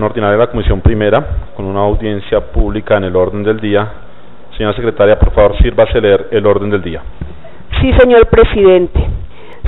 Ordinaria de la Comisión Primera, con una audiencia pública en el orden del día. Señora Secretaria, por favor, sírvase leer el orden del día. Sí, señor presidente.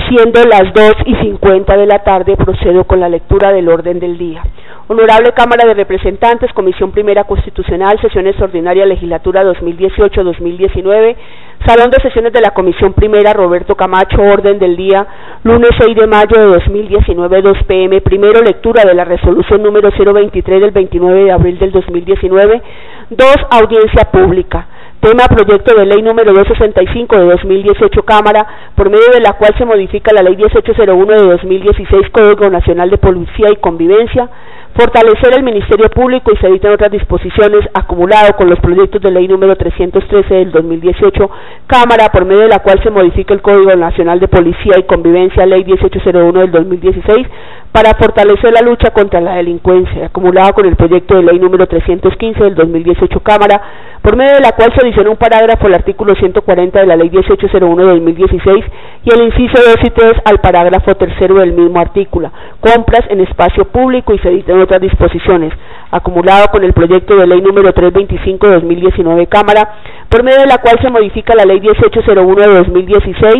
Siendo las 2:50 de la tarde, procedo con la lectura del orden del día. Honorable Cámara de Representantes, Comisión Primera Constitucional, Sesiones Ordinarias Legislatura 2018-2019, Salón de Sesiones de la Comisión Primera, Roberto Camacho, orden del día, lunes 6 de mayo de 2019, 2 p.m., primero lectura de la resolución número 023 del 29 de abril del 2019, 2, audiencia pública. Tema proyecto de ley número 265 de 2018 Cámara, por medio de la cual se modifica la ley 1801 de 2016 Código Nacional de Policía y Convivencia, fortalecer el Ministerio Público y se editan otras disposiciones, acumulado con los proyectos de ley número 313 del 2018 Cámara, por medio de la cual se modifica el Código Nacional de Policía y Convivencia, ley 1801 del 2016, para fortalecer la lucha contra la delincuencia, acumulado con el proyecto de ley número 315 del 2018 Cámara, por medio de la cual se adiciona un parágrafo al artículo 140 de la ley 1801 de 2016 y el inciso 2 y 3 al parágrafo tercero del mismo artículo, compras en espacio público y se editan otras disposiciones, acumulado con el proyecto de ley número 325 de 2019 Cámara, por medio de la cual se modifica la ley 1801 de 2016,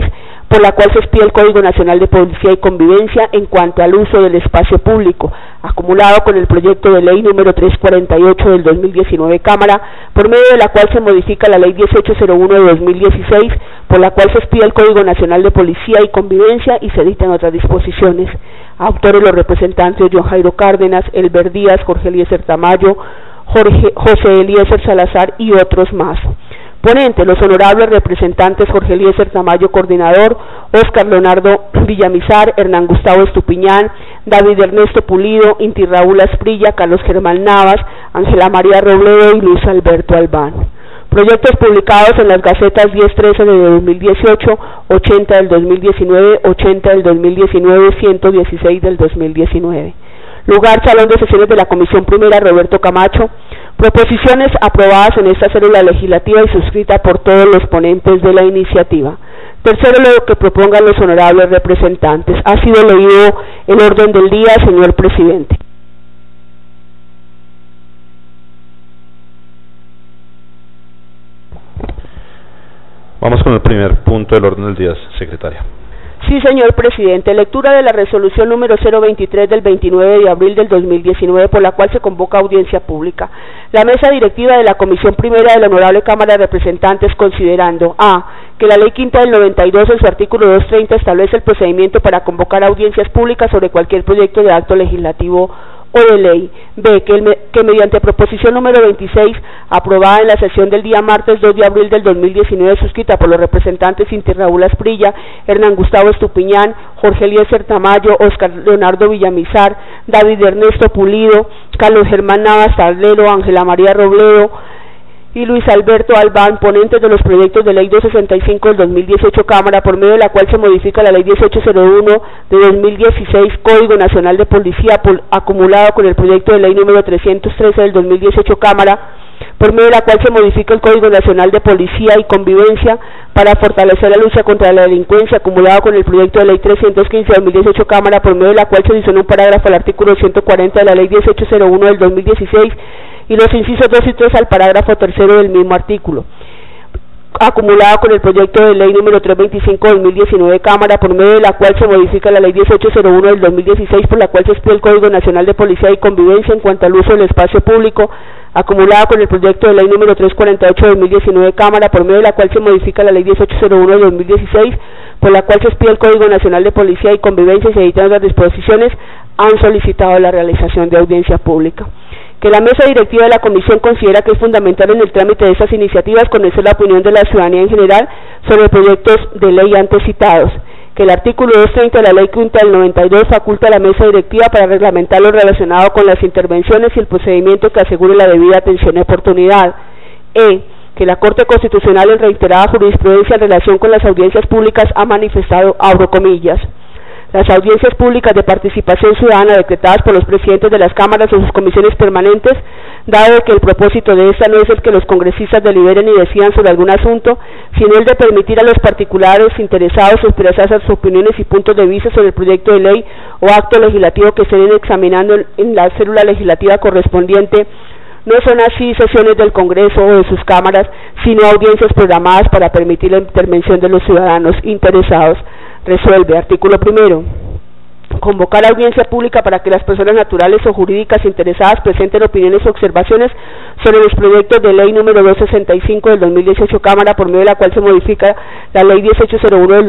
por la cual se expide el Código Nacional de Policía y Convivencia en cuanto al uso del espacio público, acumulado con el proyecto de ley número 348 del 2019 Cámara, por medio de la cual se modifica la ley 1801 de 2016, por la cual se expide el Código Nacional de Policía y Convivencia y se editan otras disposiciones. Autores los representantes John Jairo Cárdenas, Elber Díaz, Jorge Eliezer Tamayo, José Eliezer Salazar y otros más. Ponente, los honorables representantes Jorge Eliezer Tamayo, coordinador, Óscar Leonardo Villamizar, Hernán Gustavo Estupiñán, David Ernesto Pulido, Inti Raúl Asprilla, Carlos Germán Navas, Ángela María Robledo y Luis Alberto Albán. Proyectos publicados en las Gacetas 10-13 de 2018, 80 del 2019, 80 del 2019, 116 del 2019. Lugar, Salón de Sesiones de la Comisión Primera, Roberto Camacho. Proposiciones aprobadas en esta célula legislativa y suscrita por todos los ponentes de la iniciativa. Tercero, lo que propongan los honorables representantes. Ha sido leído el orden del día, señor presidente. Vamos con el primer punto del orden del día, secretaria. Sí, señor presidente. Lectura de la resolución número 023 del 29 de abril del 2019, por la cual se convoca audiencia pública. La mesa directiva de la Comisión Primera de la Honorable Cámara de Representantes, considerando a. que la Ley Quinta del 92 en su artículo 230 establece el procedimiento para convocar audiencias públicas sobre cualquier proyecto de acto legislativo o de ley. B. Que mediante proposición número 26, aprobada en la sesión del día martes 2 de abril del 2019, suscrita por los representantes Inti Raúl Asprilla, Hernán Gustavo Estupiñán, Jorge Eliezer Tamayo, Óscar Leonardo Villamizar, David Ernesto Pulido, Carlos Germán Navas Tablero, Ángela María Robledo y Luis Alberto Albán, ponentes de los proyectos de ley 265 del 2018 Cámara, por medio de la cual se modifica la ley 1801 de 2016 Código Nacional de Policía, acumulado con el proyecto de ley número 313 del 2018 Cámara, por medio de la cual se modifica el Código Nacional de Policía y Convivencia para fortalecer la lucha contra la delincuencia, acumulado con el proyecto de ley 315 del 2018 Cámara, por medio de la cual se adiciona un parágrafo al artículo 140 de la ley 1801 del 2016 y los incisos 2 y 3 al parágrafo tercero del mismo artículo, acumulado con el proyecto de ley número 325 del 2019 Cámara, por medio de la cual se modifica la ley 1801 del 2016, por la cual se expide el Código Nacional de Policía y Convivencia en cuanto al uso del espacio público, acumulado con el proyecto de ley número 348 del 2019 Cámara, por medio de la cual se modifica la ley 1801 del 2016, por la cual se expide el Código Nacional de Policía y Convivencia y se editan las disposiciones, han solicitado la realización de audiencia pública. Que la mesa directiva de la Comisión considera que es fundamental en el trámite de estas iniciativas conocer la opinión de la ciudadanía en general sobre proyectos de ley antes citados. Que el artículo 230 de la Ley Quinta del 92 faculta a la mesa directiva para reglamentar lo relacionado con las intervenciones y el procedimiento que asegure la debida atención y oportunidad. Que la Corte Constitucional en reiterada jurisprudencia en relación con las audiencias públicas ha manifestado, abro comillas, las audiencias públicas de participación ciudadana decretadas por los presidentes de las cámaras o sus comisiones permanentes dado que el propósito de esta no es el que los congresistas deliberen y decidan sobre algún asunto, sino el de permitir a los particulares interesados expresar sus opiniones y puntos de vista sobre el proyecto de ley o acto legislativo que estén examinando en la célula legislativa correspondiente. No son así sesiones del Congreso o de sus cámaras, sino audiencias programadas para permitir la intervención de los ciudadanos interesados. Resuelve. Artículo primero. Convocar audiencia pública para que las personas naturales o jurídicas interesadas presenten opiniones o observaciones sobre los proyectos de ley número 265 del 2018 Cámara, por medio de la cual se modifica la ley 1801 del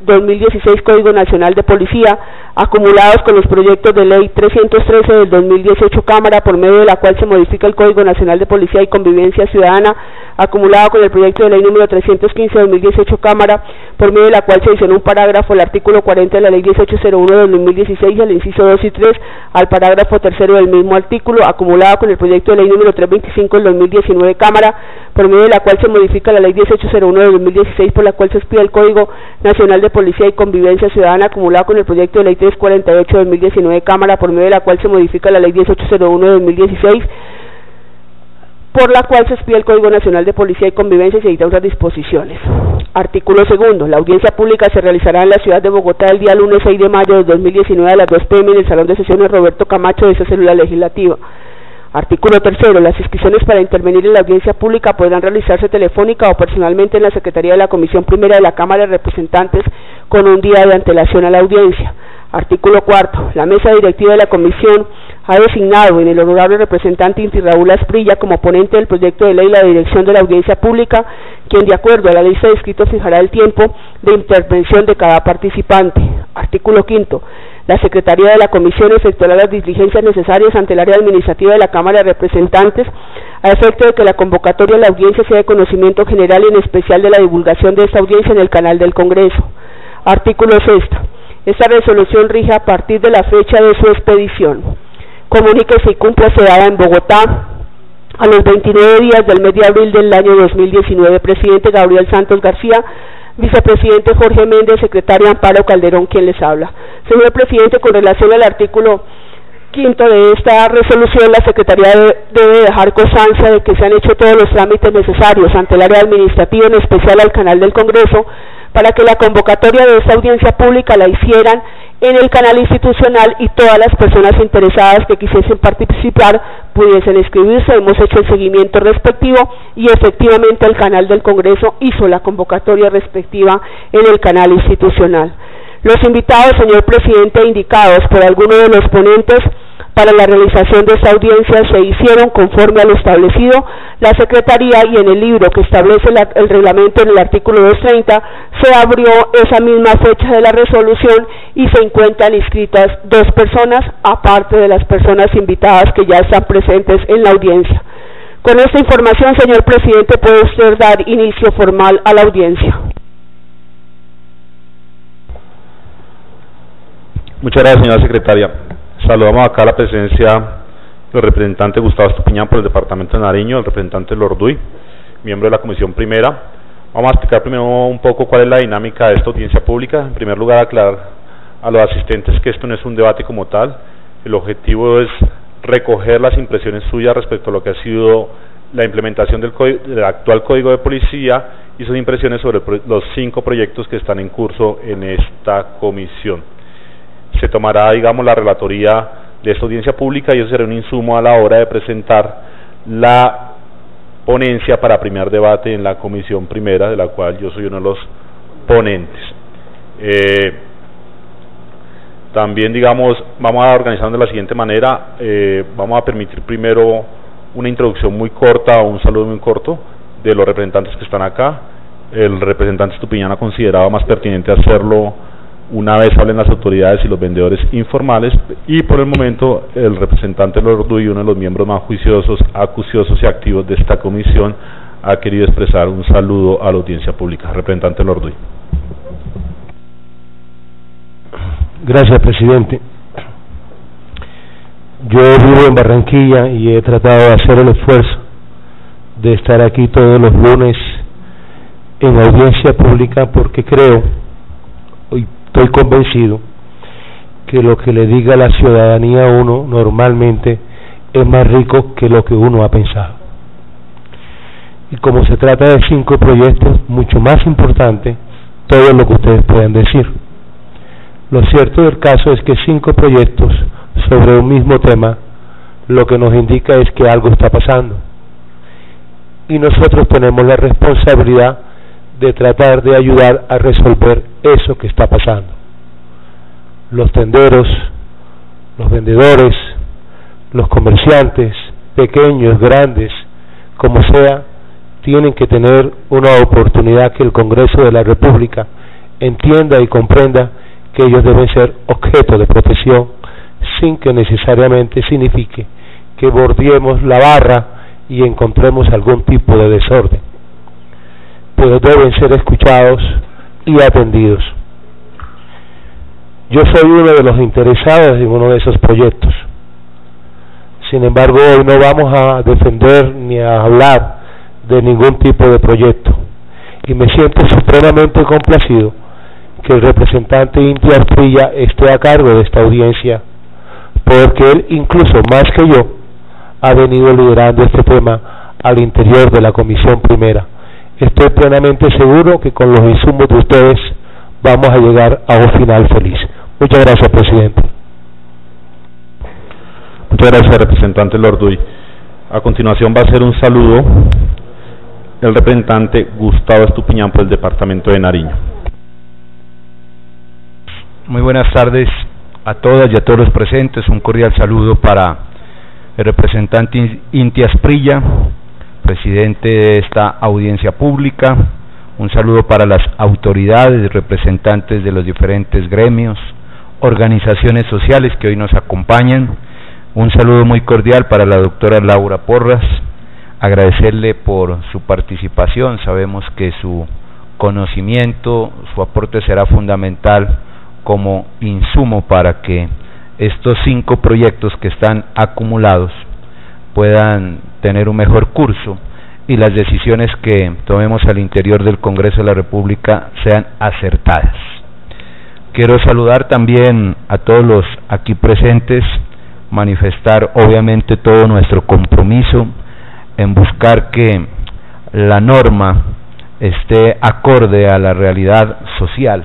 2016 Código Nacional de Policía, acumulados con los proyectos de ley 313 del 2018 Cámara, por medio de la cual se modifica el Código Nacional de Policía y Convivencia Ciudadana, acumulado con el proyecto de ley número 315 del 2018 Cámara, por medio de la cual se adiciona un parágrafo al artículo 40 de la ley 1801 del 2016 al inciso 2 y 3 al parágrafo tercero del mismo artículo, acumulado con el proyecto de ley número 325 del 2019 Cámara, por medio de la cual se modifica la ley 1801 del 2016, por la cual se expide el Código Nacional de Policía y Convivencia Ciudadana, acumulado con el proyecto de ley 348 del 2019 Cámara, por medio de la cual se modifica la ley 1801 del 2016, por la cual se expide el Código Nacional de Policía y Convivencia y se dictan otras disposiciones. Artículo segundo. La audiencia pública se realizará en la ciudad de Bogotá el día lunes 6 de mayo de 2019 a las 2 p.m. en el Salón de Sesiones Roberto Camacho de esa célula legislativa. Artículo tercero. Las inscripciones para intervenir en la audiencia pública podrán realizarse telefónica o personalmente en la Secretaría de la Comisión Primera de la Cámara de Representantes con un día de antelación a la audiencia. Artículo cuarto. La mesa directiva de la Comisión ha designado en el honorable representante Inti Raúl Asprilla como ponente del proyecto de ley la dirección de la audiencia pública, quien de acuerdo a la lista de inscritos fijará el tiempo de intervención de cada participante. Artículo quinto. La Secretaría de la Comisión efectuará las diligencias necesarias ante el área administrativa de la Cámara de Representantes a efecto de que la convocatoria de la audiencia sea de conocimiento general y en especial de la divulgación de esta audiencia en el canal del Congreso. Artículo sexto. Esta resolución rige a partir de la fecha de su expedición. Comuníquese y cúmplase dada en Bogotá a los 29 días del mes de abril del año 2019. Presidente Gabriel Santos García, vicepresidente Jorge Méndez, secretario Amparo Calderón, quien les habla. Señor presidente, con relación al artículo quinto de esta resolución, la Secretaría debe dejar constancia de que se han hecho todos los trámites necesarios ante el área administrativa, en especial al canal del Congreso, para que la convocatoria de esta audiencia pública la hicieran en el canal institucional y todas las personas interesadas que quisiesen participar pudiesen inscribirse. Hemos hecho el seguimiento respectivo y efectivamente el canal del Congreso hizo la convocatoria respectiva en el canal institucional. Los invitados, señor presidente, indicados por alguno de los ponentes para la realización de esta audiencia se hicieron conforme a lo establecido. La Secretaría, y en el libro que establece el reglamento en el artículo 230, se abrió esa misma fecha de la resolución y se encuentran inscritas 2 personas, aparte de las personas invitadas que ya están presentes en la audiencia. Con esta información, señor presidente, puede usted dar inicio formal a la audiencia. Muchas gracias, señora secretaria. Saludamos acá a la presencia del representante Gustavo Estupiñán por el departamento de Nariño, el representante Lorduy, miembro de la Comisión Primera. Vamos a explicar primero un poco cuál es la dinámica de esta audiencia pública. En primer lugar, aclarar a los asistentes que esto no es un debate como tal. El objetivo es recoger las impresiones suyas respecto a lo que ha sido la implementación del actual Código de Policía y sus impresiones sobre los 5 proyectos que están en curso en esta comisión. Se tomará, digamos, la relatoría de esta audiencia pública y eso será un insumo a la hora de presentar la ponencia para primer debate en la Comisión Primera, de la cual yo soy uno de los ponentes. También, digamos, vamos a organizar de la siguiente manera. Vamos a permitir primero una introducción muy corta o un saludo muy corto de los representantes que están acá. El representante Estupiñán ha considerado más pertinente hacerlo una vez hablen las autoridades y los vendedores informales, y por el momento el representante Lorduy, uno de los miembros más juiciosos, acuciosos y activos de esta comisión, ha querido expresar un saludo a la audiencia pública. Representante Lorduy. Gracias, presidente. Yo vivo en Barranquilla y he tratado de hacer el esfuerzo de estar aquí todos los lunes en audiencia pública porque creo, estoy convencido, que lo que le diga la ciudadanía a uno normalmente es más rico que lo que uno ha pensado. Y como se trata de 5 proyectos, mucho más importante todo lo que ustedes puedan decir. Lo cierto del caso es que 5 proyectos sobre un mismo tema, lo que nos indica es que algo está pasando. Y nosotros tenemos la responsabilidad de tratar de ayudar a resolver eso que está pasando. Los tenderos, los vendedores, los comerciantes, pequeños, grandes, como sea, tienen que tener una oportunidad que el Congreso de la República entienda y comprenda que ellos deben ser objeto de protección sin que necesariamente signifique que bordeemos la barra y encontremos algún tipo de desorden, pero deben ser escuchados y atendidos. Yo soy uno de los interesados en uno de esos proyectos. Sin embargo, hoy no vamos a defender ni a hablar de ningún tipo de proyecto, y me siento supremamente complacido que el representante Inti Asprilla esté a cargo de esta audiencia, porque él, incluso más que yo, ha venido liderando este tema al interior de la Comisión Primera. Estoy plenamente seguro que con los insumos de ustedes vamos a llegar a un final feliz. Muchas gracias, presidente. Muchas gracias, representante Lorduy. A continuación va a hacer un saludo el representante Gustavo Estupiñán por el departamento de Nariño. Muy buenas tardes a todas y a todos los presentes. Un cordial saludo para el representante Inti Asprilla, presidente de esta audiencia pública. Un saludo para las autoridades, representantes de los diferentes gremios, organizaciones sociales que hoy nos acompañan. Un saludo muy cordial para la doctora Laura Porras, agradecerle por su participación. Sabemos que su conocimiento, su aporte será fundamental como insumo para que estos 5 proyectos que están acumulados puedan tener un mejor curso y las decisiones que tomemos al interior del Congreso de la República sean acertadas. Quiero saludar también a todos los aquí presentes, manifestar obviamente todo nuestro compromiso en buscar que la norma esté acorde a la realidad social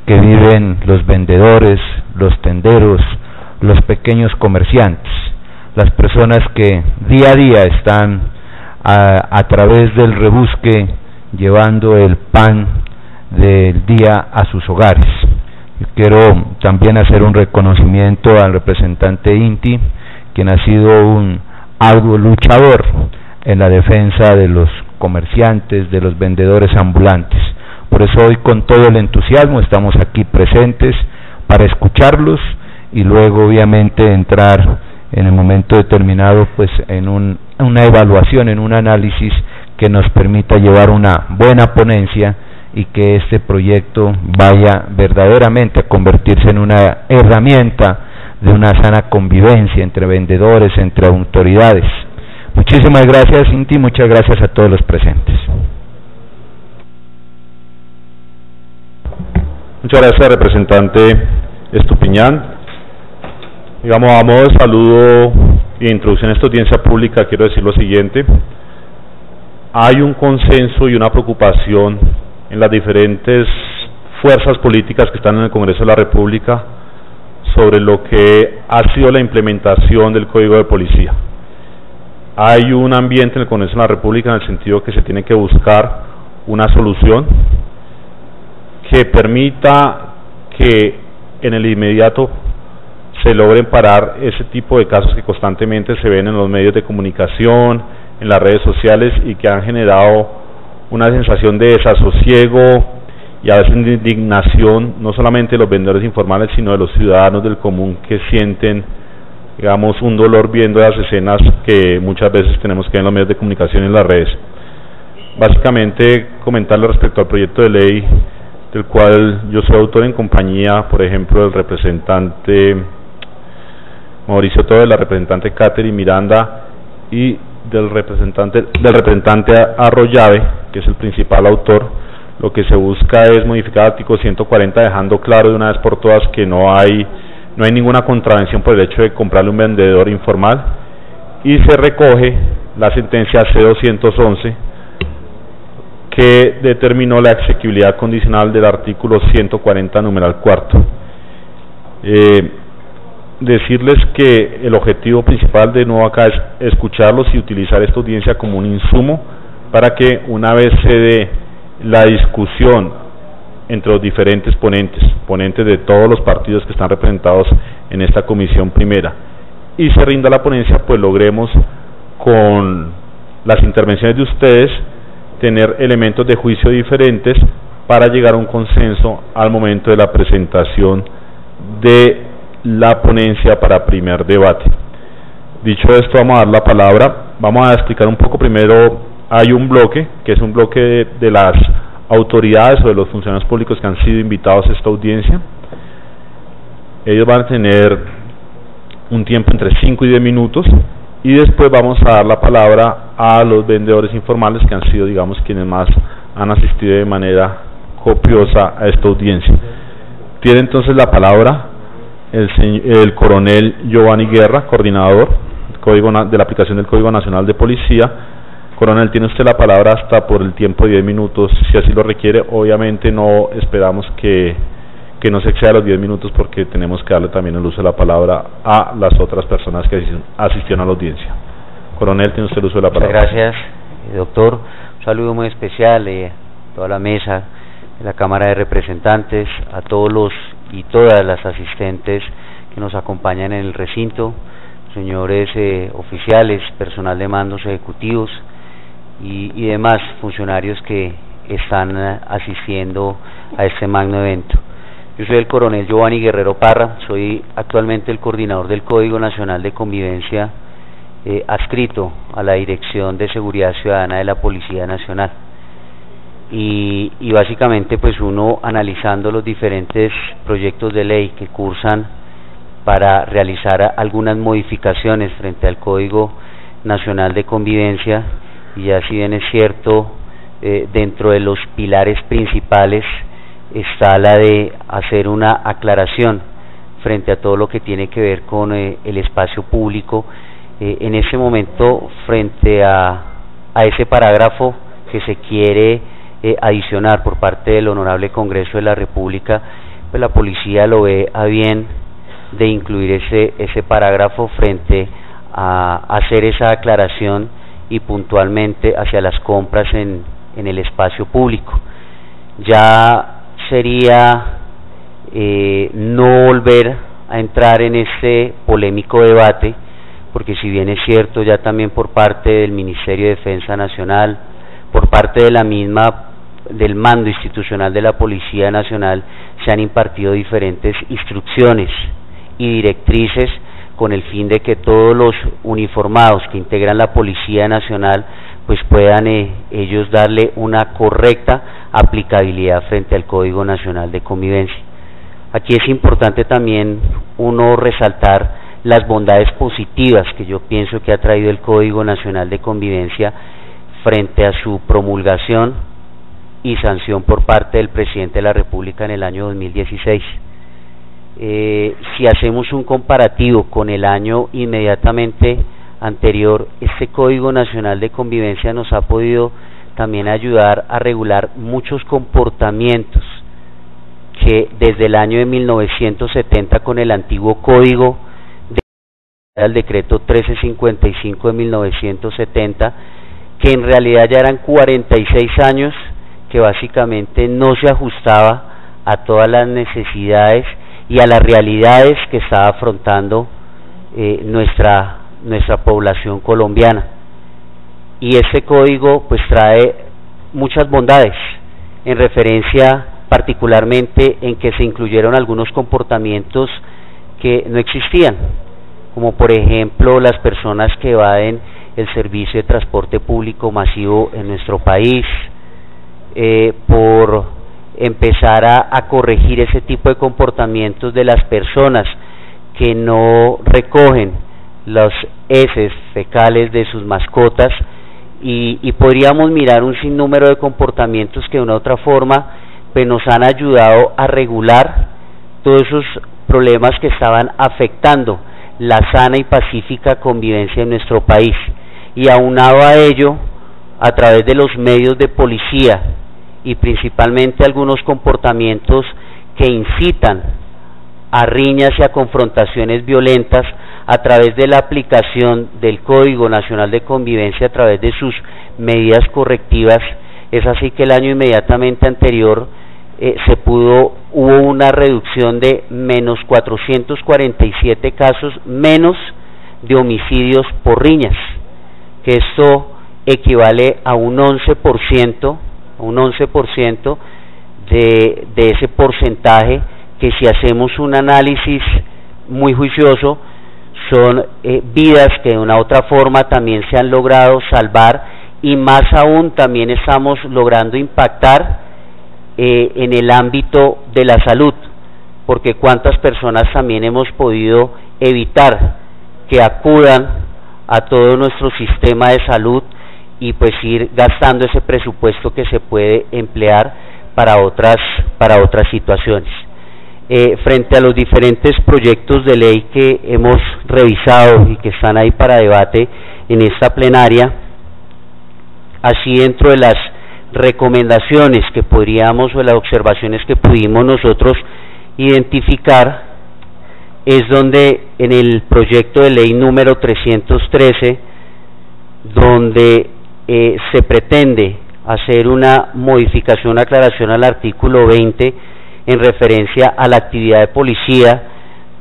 que viven los vendedores, los tenderos, los pequeños comerciantes, las personas que día a día están a través del rebusque llevando el pan del día a sus hogares. Yo quiero también hacer un reconocimiento al representante Inti, quien ha sido un arduo luchador en la defensa de los comerciantes, de los vendedores ambulantes. Por eso hoy con todo el entusiasmo estamos aquí presentes para escucharlos y luego obviamente entrar en el momento determinado pues en una evaluación, en un análisis que nos permita llevar una buena ponencia y que este proyecto vaya verdaderamente a convertirse en una herramienta de una sana convivencia entre vendedores, entre autoridades. Muchísimas gracias, Inti, muchas gracias a todos los presentes. Muchas gracias, representante Estupiñán. Digamos, a modo de saludo e introducción a esta audiencia pública, quiero decir lo siguiente. Hay un consenso y una preocupación en las diferentes fuerzas políticas que están en el Congreso de la República sobre lo que ha sido la implementación del Código de Policía. Hay un ambiente en el Congreso de la República en el sentido que se tiene que buscar una solución que permita que en el inmediato se logren parar ese tipo de casos que constantemente se ven en los medios de comunicación, en las redes sociales y que han generado una sensación de desasosiego y a veces de indignación, no solamente de los vendedores informales, sino de los ciudadanos del común que sienten, digamos, un dolor viendo las escenas que muchas veces tenemos que ver en los medios de comunicación y en las redes. Básicamente, comentarle respecto al proyecto de ley del cual yo soy autor en compañía, por ejemplo, del representante Mauricio Tobe, de la representante Catherine Miranda y del representante Arroyave, que es el principal autor. Lo que se busca es modificar el artículo 140, dejando claro de una vez por todas que no hay ninguna contravención por el hecho de comprarle un vendedor informal, y se recoge la sentencia C-211 que determinó la exequibilidad condicional del artículo 140 numeral cuarto. Decirles que el objetivo principal de nuevo acá es escucharlos y utilizar esta audiencia como un insumo para que una vez se dé la discusión entre los diferentes ponentes de todos los partidos que están representados en esta comisión primera, y se rinda la ponencia, pues logremos con las intervenciones de ustedes tener elementos de juicio diferentes para llegar a un consenso al momento de la presentación de la ponencia para primer debate. Dicho esto, vamos a dar la palabra, vamos a explicar un poco primero. Hay un bloque, que es un bloque de las autoridades o de los funcionarios públicos que han sido invitados a esta audiencia. Ellos van a tener un tiempo entre 5 y 10 minutos, y después vamos a dar la palabra a los vendedores informales que han sido, digamos, quienes más han asistido de manera copiosa a esta audiencia. Tiene entonces la palabra el coronel Giovanni Guerra, coordinador de la aplicación del Código Nacional de Policía. Coronel, tiene usted la palabra hasta por el tiempo de 10 minutos, si así lo requiere. Obviamente no esperamos que no se exceda los 10 minutos, porque tenemos que darle también el uso de la palabra a las otras personas que asistieron a la audiencia. Coronel, tiene usted el uso de la palabra. Muchas gracias, doctor. Un saludo muy especial a toda la mesa de la Cámara de Representantes, a todos los y todas las asistentes que nos acompañan en el recinto, señores oficiales, personal de mandos ejecutivos y demás funcionarios que están asistiendo a este magno evento. Yo soy el coronel Giovanni Guerrero Parra, soy actualmente el coordinador del Código Nacional de Convivencia adscrito a la Dirección de Seguridad Ciudadana de la Policía Nacional. Y básicamente pues uno analizando los diferentes proyectos de ley que cursan para realizar algunas modificaciones frente al Código Nacional de Convivencia, y ya si bien es cierto, dentro de los pilares principales está la de hacer una aclaración frente a todo lo que tiene que ver con el espacio público. En ese momento, frente a ese parágrafo que se quiere adicionar por parte del Honorable Congreso de la República, pues la policía lo ve a bien de incluir ese parágrafo frente a hacer esa aclaración y puntualmente hacia las compras en el espacio público. Ya sería no volver a entrar en este polémico debate, porque si bien es cierto, ya también por parte del Ministerio de Defensa Nacional, por parte de la misma del mando institucional de la Policía Nacional, se han impartido diferentes instrucciones y directrices con el fin de que todos los uniformados que integran la Policía Nacional pues puedan ellos darle una correcta aplicabilidad frente al Código Nacional de Convivencia. Aquí es importante también uno resaltar las bondades positivas que yo pienso que ha traído el Código Nacional de Convivencia frente a su promulgación y sanción por parte del Presidente de la República en el año 2016. Si hacemos un comparativo con el año inmediatamente anterior, este Código Nacional de Convivencia nos ha podido también ayudar a regular muchos comportamientos que desde el año de 1970 con el antiguo Código del decreto 1355 de 1970, que en realidad ya eran 46 años que básicamente no se ajustaba a todas las necesidades y a las realidades que estaba afrontando nuestra población colombiana. Y este código pues trae muchas bondades en referencia particularmente en que se incluyeron algunos comportamientos que no existían, como por ejemplo las personas que evaden el servicio de transporte público masivo en nuestro país, por empezar a corregir ese tipo de comportamientos de las personas que no recogen los heces fecales de sus mascotas, y podríamos mirar un sinnúmero de comportamientos que de una u otra forma pues nos han ayudado a regular todos esos problemas que estaban afectando la sana y pacífica convivencia en nuestro país. Y aunado a ello, a través de los medios de policía y principalmente algunos comportamientos que incitan a riñas y a confrontaciones violentas, a través de la aplicación del Código Nacional de Convivencia, a través de sus medidas correctivas, es así que el año inmediatamente anterior hubo una reducción de menos 447 casos menos de homicidios por riñas, que esto equivale a un 11%, de ese porcentaje, que si hacemos un análisis muy juicioso, son vidas que de una u otra forma también se han logrado salvar, y más aún también estamos logrando impactar en el ámbito de la salud, porque cuántas personas también hemos podido evitar que acudan a todo nuestro sistema de salud y pues ir gastando ese presupuesto que se puede emplear para otras situaciones. Frente a los diferentes proyectos de ley que hemos revisado y que están ahí para debate en esta plenaria, así dentro de las recomendaciones que podríamos, o las observaciones que pudimos nosotros identificar, es donde en el proyecto de ley número 313, donde se pretende hacer una modificación, aclaración al artículo 20 en referencia a la actividad de policía,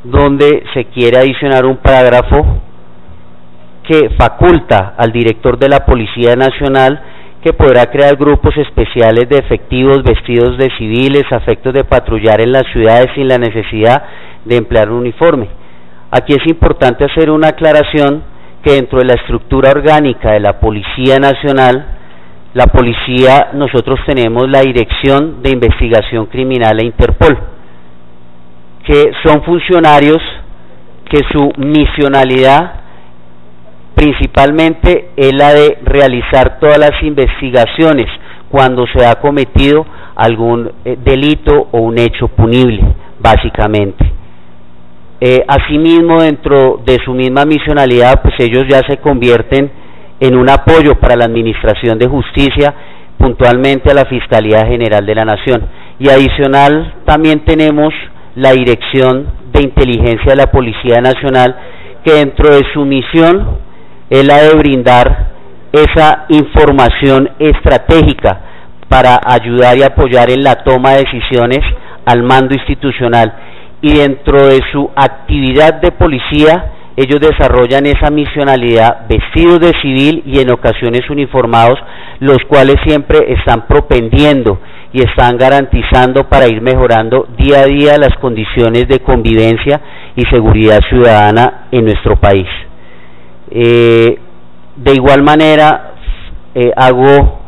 donde se quiere adicionar un parágrafo que faculta al director de la Policía Nacional que podrá crear grupos especiales de efectivos vestidos de civiles a efectos de patrullar en las ciudades sin la necesidad de emplear un uniforme. Aquí es importante hacer una aclaración que dentro de la estructura orgánica de la Policía Nacional, la policía, nosotros tenemos la Dirección de Investigación Criminal e Interpol, que son funcionarios que su misionalidad principalmente es la de realizar todas las investigaciones cuando se ha cometido algún delito o un hecho punible, básicamente. Asimismo, dentro de su misma misionalidad, pues ellos ya se convierten en un apoyo para la Administración de Justicia, puntualmente a la Fiscalía General de la Nación. Y adicional también tenemos la Dirección de Inteligencia de la Policía Nacional, que dentro de su misión es la de brindar esa información estratégica para ayudar y apoyar en la toma de decisiones al mando institucional. Y dentro de su actividad de policía, ellos desarrollan esa misionalidad vestidos de civil y en ocasiones uniformados, los cuales siempre están propendiendo y están garantizando para ir mejorando día a día las condiciones de convivencia y seguridad ciudadana en nuestro país. De igual manera, hago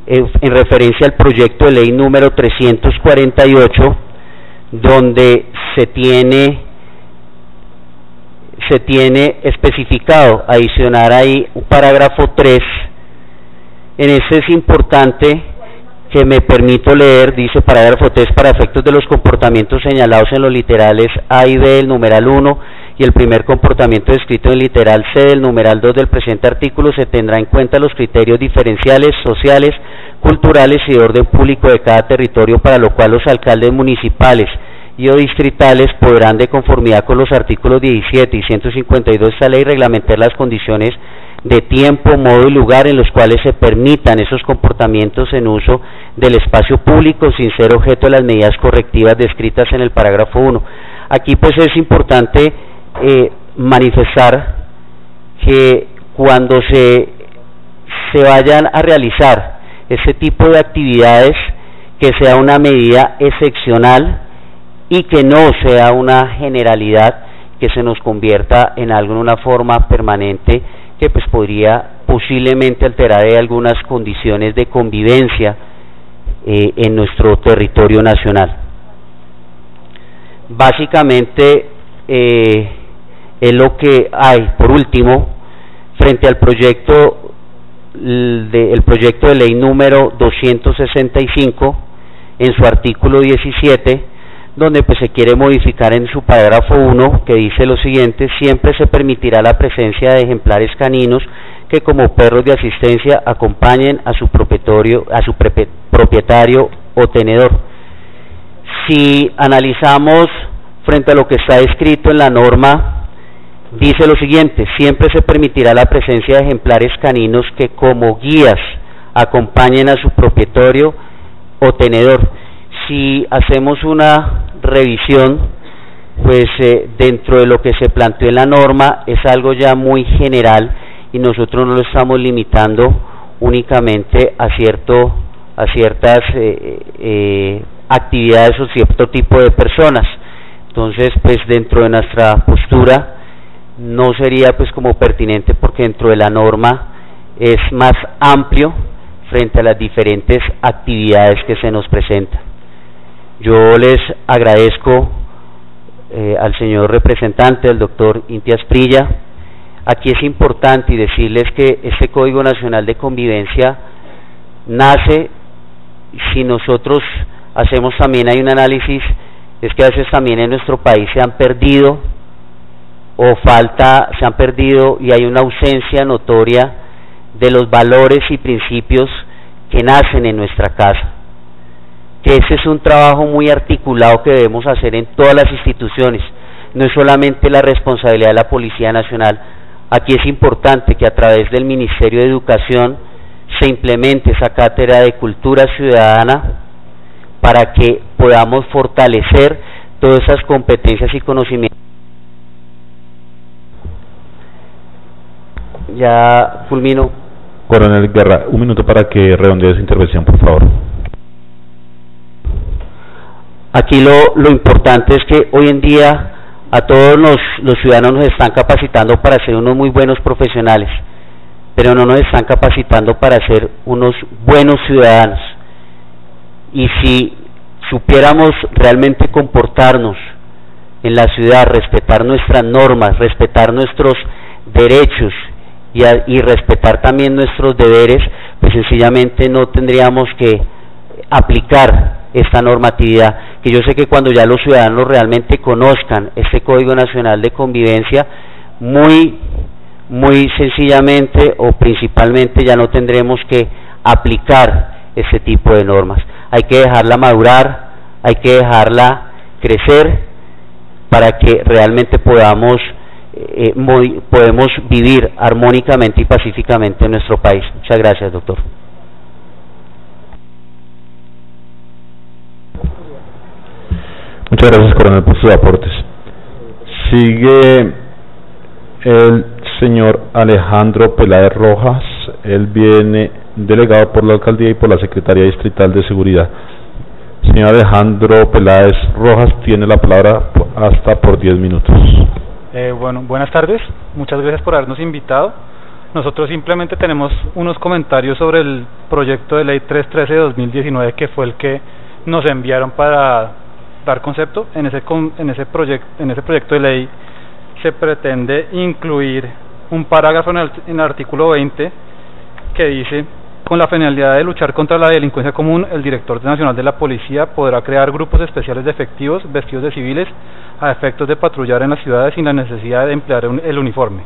en referencia al proyecto de ley número 348, donde se tiene especificado, adicionar ahí un parágrafo 3. En este es importante que me permito leer, dice parágrafo 3, para efectos de los comportamientos señalados en los literales A y B del numeral 1 y el primer comportamiento descrito en el literal C del numeral 2 del presente artículo, se tendrá en cuenta los criterios diferenciales, sociales, culturales y de orden público de cada territorio, para lo cual los alcaldes municipales y o distritales podrán, de conformidad con los artículos 17 y 152 de esta ley, reglamentar las condiciones de tiempo, modo y lugar en los cuales se permitan esos comportamientos en uso del espacio público sin ser objeto de las medidas correctivas descritas en el parágrafo 1. Aquí pues es importante manifestar que cuando se vayan a realizar ese tipo de actividades, que sea una medida excepcional y que no sea una generalidad que se nos convierta en algo, en una forma permanente que pues podría posiblemente alterar algunas condiciones de convivencia en nuestro territorio nacional. Básicamente es lo que hay. Por último, frente al proyecto de ley número 265, en su artículo 17, donde pues se quiere modificar en su parágrafo 1, que dice lo siguiente: siempre se permitirá la presencia de ejemplares caninos que como perros de asistencia acompañen a su propietario o tenedor. Si analizamos frente a lo que está escrito en la norma, dice lo siguiente: siempre se permitirá la presencia de ejemplares caninos que como guías acompañen a su propietario o tenedor. Si hacemos una revisión, pues dentro de lo que se planteó en la norma es algo ya muy general y nosotros no lo estamos limitando únicamente a ciertas actividades o cierto tipo de personas. Entonces, pues dentro de nuestra postura no sería pues como pertinente, porque dentro de la norma es más amplio frente a las diferentes actividades que se nos presentan. Yo les agradezco al señor representante, al doctor Inti Asprilla. Aquí es importante y decirles que este Código Nacional de Convivencia nace, si nosotros hacemos también hay un análisis, es que a veces también en nuestro país se han perdido y hay una ausencia notoria de los valores y principios que nacen en nuestra casa. Que ese es un trabajo muy articulado que debemos hacer en todas las instituciones, no es solamente la responsabilidad de la Policía Nacional. Aquí es importante que a través del Ministerio de Educación se implemente esa cátedra de cultura ciudadana para que podamos fortalecer todas esas competencias y conocimientos. Ya culmino. Coronel Guerra, un minuto para que redondee su intervención, por favor. Aquí lo importante es que hoy en día a todos los ciudadanos nos están capacitando para ser unos muy buenos profesionales, pero no nos están capacitando para ser unos buenos ciudadanos. Y si supiéramos realmente comportarnos en la ciudad, respetar nuestras normas, respetar nuestros derechos y respetar también nuestros deberes, pues sencillamente no tendríamos que aplicar esta normatividad, que yo sé que cuando ya los ciudadanos realmente conozcan este Código Nacional de Convivencia, muy sencillamente o principalmente ya no tendremos que aplicar este tipo de normas. Hay que dejarla madurar, hay que dejarla crecer para que realmente podemos vivir armónicamente y pacíficamente en nuestro país. Muchas gracias, doctor. Muchas gracias, coronel, por sus aportes. Sigue el señor Alejandro Peláez Rojas. Él viene delegado por la alcaldía y por la Secretaría Distrital de Seguridad. Señor Alejandro Peláez Rojas tiene la palabra hasta por 10 minutos. Bueno, buenas tardes. Muchas gracias por habernos invitado. Nosotros simplemente tenemos unos comentarios sobre el proyecto de ley 313 de 2019, que fue el que nos enviaron para dar concepto. En ese proyecto de ley se pretende incluir un parágrafo en el artículo 20 que dice: con la finalidad de luchar contra la delincuencia común, el director nacional de la policía podrá crear grupos especiales de efectivos vestidos de civiles a efectos de patrullar en las ciudades sin la necesidad de emplear el uniforme.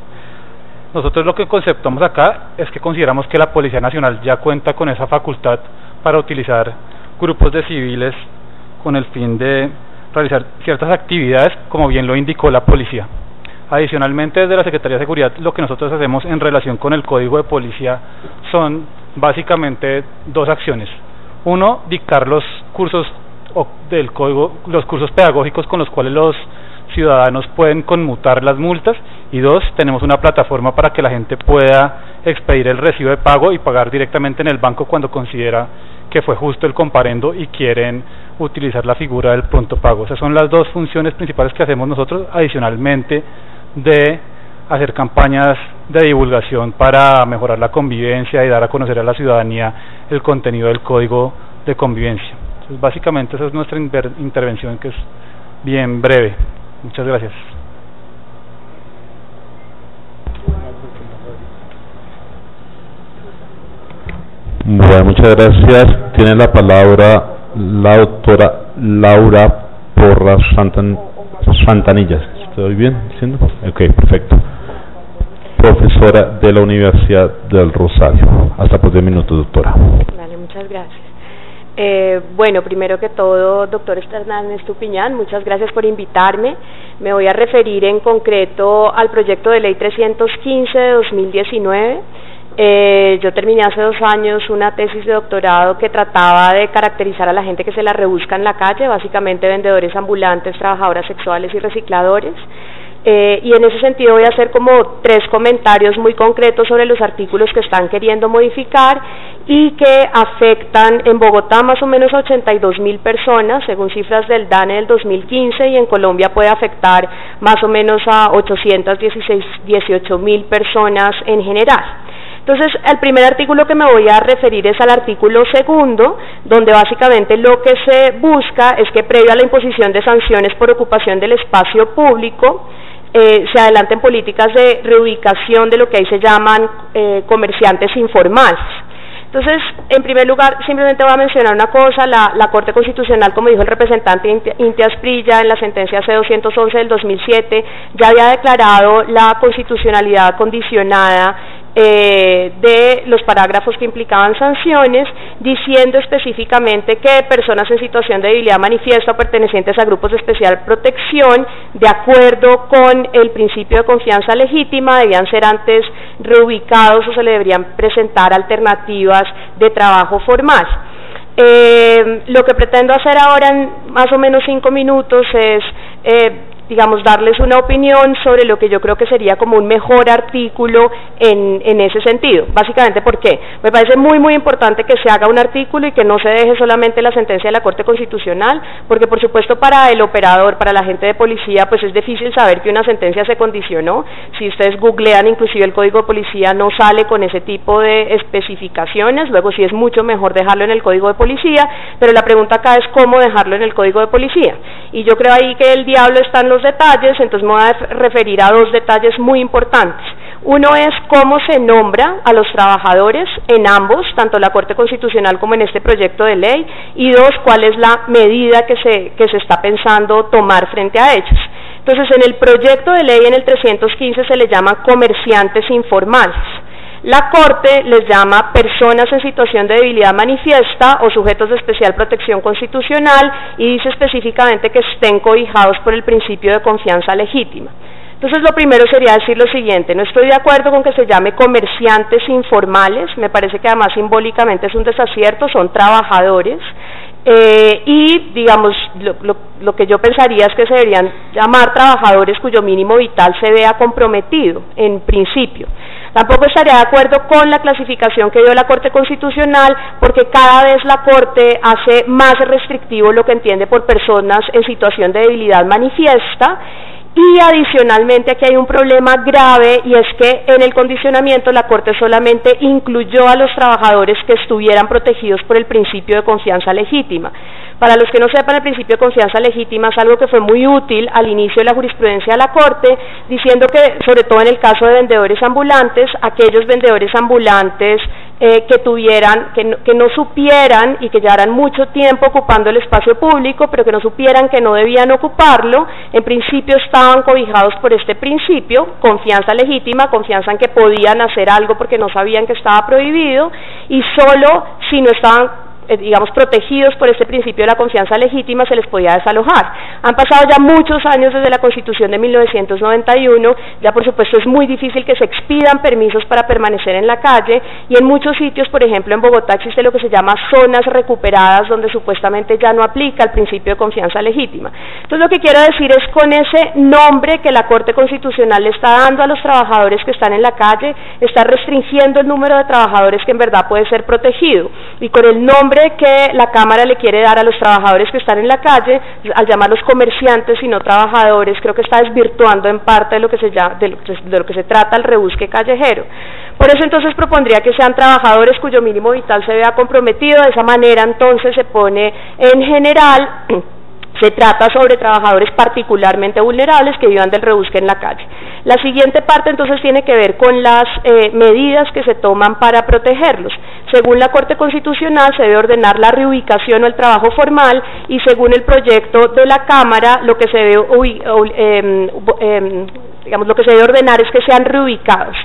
Nosotros lo que conceptuamos acá es que consideramos que la Policía Nacional ya cuenta con esa facultad para utilizar grupos de civiles con el fin de realizar ciertas actividades, como bien lo indicó la policía. Adicionalmente, desde la Secretaría de Seguridad, lo que nosotros hacemos en relación con el Código de Policía son básicamente dos acciones. Uno, dictar los cursos del código, los cursos pedagógicos con los cuales los ciudadanos pueden conmutar las multas, y dos, tenemos una plataforma para que la gente pueda expedir el recibo de pago y pagar directamente en el banco cuando considera que fue justo el comparendo y quieren utilizar la figura del pronto pago. Esas son las dos funciones principales que hacemos nosotros, adicionalmente de hacer campañas de divulgación para mejorar la convivencia y dar a conocer a la ciudadanía el contenido del Código de Convivencia. Entonces, básicamente esa es nuestra intervención, que es bien breve. Muchas gracias. Bueno, muchas gracias. Tiene la palabra la doctora Laura Porras Santanillas. ¿Estoy bien diciendo? Ok, perfecto. Profesora de la Universidad del Rosario. Hasta por 10 minutos, doctora. Vale, muchas gracias. Bueno, primero que todo, doctor Hernández Estupiñán, muchas gracias por invitarme. Me voy a referir en concreto al proyecto de ley 315 de 2019. Yo terminé hace 2 años una tesis de doctorado que trataba de caracterizar a la gente que se la rebusca en la calle, básicamente vendedores ambulantes, trabajadoras sexuales y recicladores. Y en ese sentido voy a hacer como 3 comentarios muy concretos sobre los artículos que están queriendo modificar y que afectan en Bogotá más o menos a 82.000 personas, según cifras del DANE del 2015, y en Colombia puede afectar más o menos a 818.000 personas en general. Entonces, el primer artículo que me voy a referir es al artículo 2, donde básicamente lo que se busca es que previo a la imposición de sanciones por ocupación del espacio público, se adelanten políticas de reubicación de lo que ahí se llaman comerciantes informales. Entonces, en primer lugar, simplemente voy a mencionar una cosa: la Corte Constitucional, como dijo el representante Inti Asprilla en la sentencia C-211 del 2007, ya había declarado la constitucionalidad condicionada de los parágrafos que implicaban sanciones, diciendo específicamente que personas en situación de debilidad manifiesta o pertenecientes a grupos de especial protección, de acuerdo con el principio de confianza legítima, debían ser antes reubicados o se le deberían presentar alternativas de trabajo formal. Lo que pretendo hacer ahora en más o menos 5 minutos es digamos, darles una opinión sobre lo que yo creo que sería como un mejor artículo en ese sentido. Básicamente, ¿por qué? Me parece muy muy importante que se haga un artículo y que no se deje solamente la sentencia de la Corte Constitucional, porque por supuesto para el operador, para la gente de policía, pues es difícil saber que una sentencia se condicionó. Si ustedes googlean inclusive el Código de Policía, no sale con ese tipo de especificaciones. Luego sí es mucho mejor dejarlo en el Código de Policía, pero la pregunta acá es cómo dejarlo en el Código de Policía. Y yo creo ahí que el diablo está en los detalles, entonces me voy a referir a 2 detalles muy importantes. Uno es cómo se nombra a los trabajadores en ambos, tanto la Corte Constitucional como en este proyecto de ley, y 2, cuál es la medida que se está pensando tomar frente a ellos. Entonces, en el proyecto de ley, en el 315, se le llama comerciantes informales. La Corte les llama personas en situación de debilidad manifiesta o sujetos de especial protección constitucional, y dice específicamente que estén cobijados por el principio de confianza legítima. Entonces, lo primero sería decir lo siguiente: no estoy de acuerdo con que se llame comerciantes informales, me parece que además simbólicamente es un desacierto, son trabajadores. Y digamos, lo que yo pensaría es que se deberían llamar trabajadores cuyo mínimo vital se vea comprometido, en principio. Tampoco estaría de acuerdo con la clasificación que dio la Corte Constitucional, porque cada vez la Corte hace más restrictivo lo que entiende por personas en situación de debilidad manifiesta. Y adicionalmente aquí hay un problema grave, y es que en el condicionamiento la Corte solamente incluyó a los trabajadores que estuvieran protegidos por el principio de confianza legítima. Para los que no sepan, el principio de confianza legítima es algo que fue muy útil al inicio de la jurisprudencia de la Corte, diciendo que, sobre todo en el caso de vendedores ambulantes, aquellos vendedores ambulantes que no supieran y que llevaran mucho tiempo ocupando el espacio público, pero que no supieran que no debían ocuparlo, en principio estaban cobijados por este principio, confianza legítima, confianza en que podían hacer algo porque no sabían que estaba prohibido, y solo si no estaban digamos, protegidos por este principio de la confianza legítima, se les podía desalojar. Han pasado ya muchos años desde la Constitución de 1991, ya por supuesto es muy difícil que se expidan permisos para permanecer en la calle, y en muchos sitios, por ejemplo en Bogotá, existe lo que se llama zonas recuperadas, donde supuestamente ya no aplica el principio de confianza legítima. Entonces, lo que quiero decir es, con ese nombre que la Corte Constitucional le está dando a los trabajadores que están en la calle, está restringiendo el número de trabajadores que en verdad puede ser protegido, y con el nombre que la Cámara le quiere dar a los trabajadores que están en la calle, al llamarlos comerciantes y no trabajadores, creo que está desvirtuando en parte de lo que se trata el rebusque callejero. Por eso entonces propondría que sean trabajadores cuyo mínimo vital se vea comprometido. De esa manera entonces se pone en general Se trata sobre trabajadores particularmente vulnerables que vivan del rebusque en la calle. La siguiente parte entonces tiene que ver con las medidas que se toman para protegerlos. Según la Corte Constitucional se debe ordenar la reubicación o el trabajo formal, y según el proyecto de la Cámara lo que se debe lo que se debe ordenar es que sean reubicados.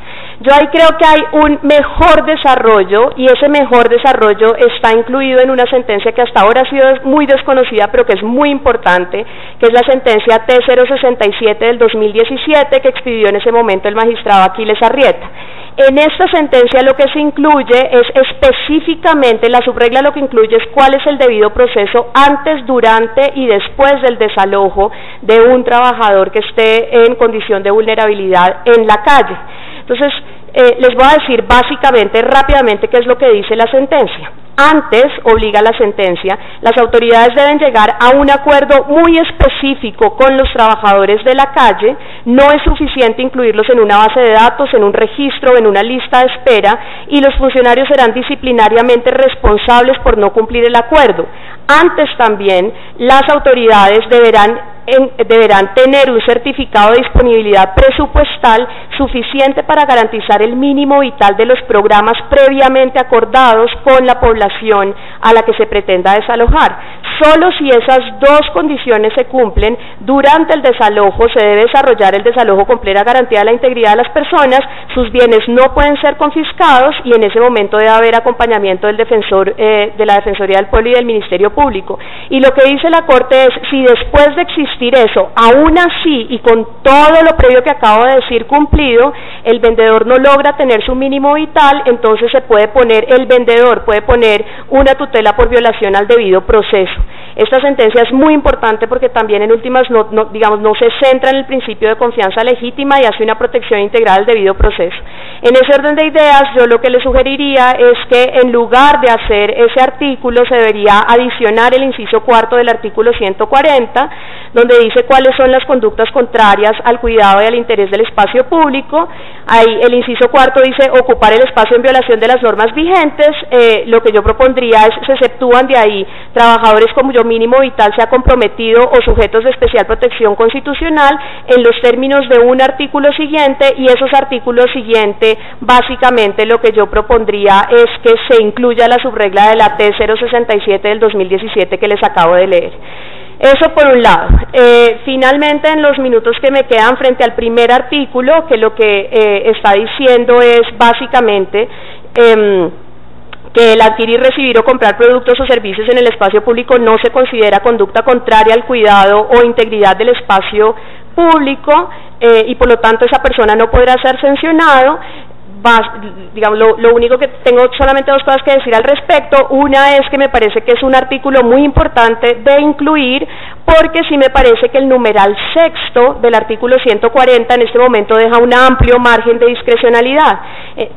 Yo ahí creo que hay un mejor desarrollo, y ese mejor desarrollo está incluido en una sentencia que hasta ahora ha sido muy desconocida, pero que es muy importante, que es la sentencia T067 del 2017, que expidió en ese momento el magistrado Aquiles Arrieta. En esta sentencia lo que se incluye es específicamente, la subregla lo que incluye es cuál es el debido proceso antes, durante y después del desalojo de un trabajador que esté en condición de vulnerabilidad en la calle. Entonces, les voy a decir básicamente, rápidamente, qué es lo que dice la sentencia. Antes, obliga la sentencia, las autoridades deben llegar a un acuerdo muy específico con los trabajadores de la calle. No es suficiente incluirlos en una base de datos, en un registro, en una lista de espera, y los funcionarios serán disciplinariamente responsables por no cumplir el acuerdo. Antes también, las autoridades deberán tener un certificado de disponibilidad presupuestal suficiente para garantizar el mínimo vital de los programas previamente acordados con la población a la que se pretenda desalojar. Solo si esas dos condiciones se cumplen, durante el desalojo se debe desarrollar el desalojo con plena garantía de la integridad de las personas, sus bienes no pueden ser confiscados, y en ese momento debe haber acompañamiento del defensor, de la Defensoría del Pueblo y del Ministerio Público. Y lo que dice la Corte es, si después de existir eso, aún así y con todo lo previo que acabo de decir cumplido, el vendedor no logra tener su mínimo vital, entonces el vendedor puede poner una tutela por violación al debido proceso. Esta sentencia es muy importante porque también en últimas no se centra en el principio de confianza legítima y hace una protección integral del debido proceso. En ese orden de ideas, yo lo que le sugeriría es que en lugar de hacer ese artículo se debería adicionar el inciso cuarto del artículo 140, donde dice cuáles son las conductas contrarias al cuidado y al interés del espacio público. Ahí el inciso cuarto dice ocupar el espacio en violación de las normas vigentes. Lo que yo propondría es, se exceptúan de ahí trabajadores cuyo mínimo vital se ha comprometido o sujetos de especial protección constitucional en los términos de un artículo siguiente, y esos artículos siguientes, básicamente lo que yo propondría es que se incluya la subregla de la T067 del 2017 que les acabo de leer. Eso por un lado. Finalmente, en los minutos que me quedan frente al primer artículo, que lo que está diciendo es básicamente que el adquirir, recibir o comprar productos o servicios en el espacio público no se considera conducta contraria al cuidado o integridad del espacio público, y por lo tanto esa persona no podrá ser sancionado. Lo único que tengo solamente dos cosas que decir al respecto. Una es que me parece que es un artículo muy importante de incluir, porque sí me parece que el numeral sexto del artículo 140 en este momento deja un amplio margen de discrecionalidad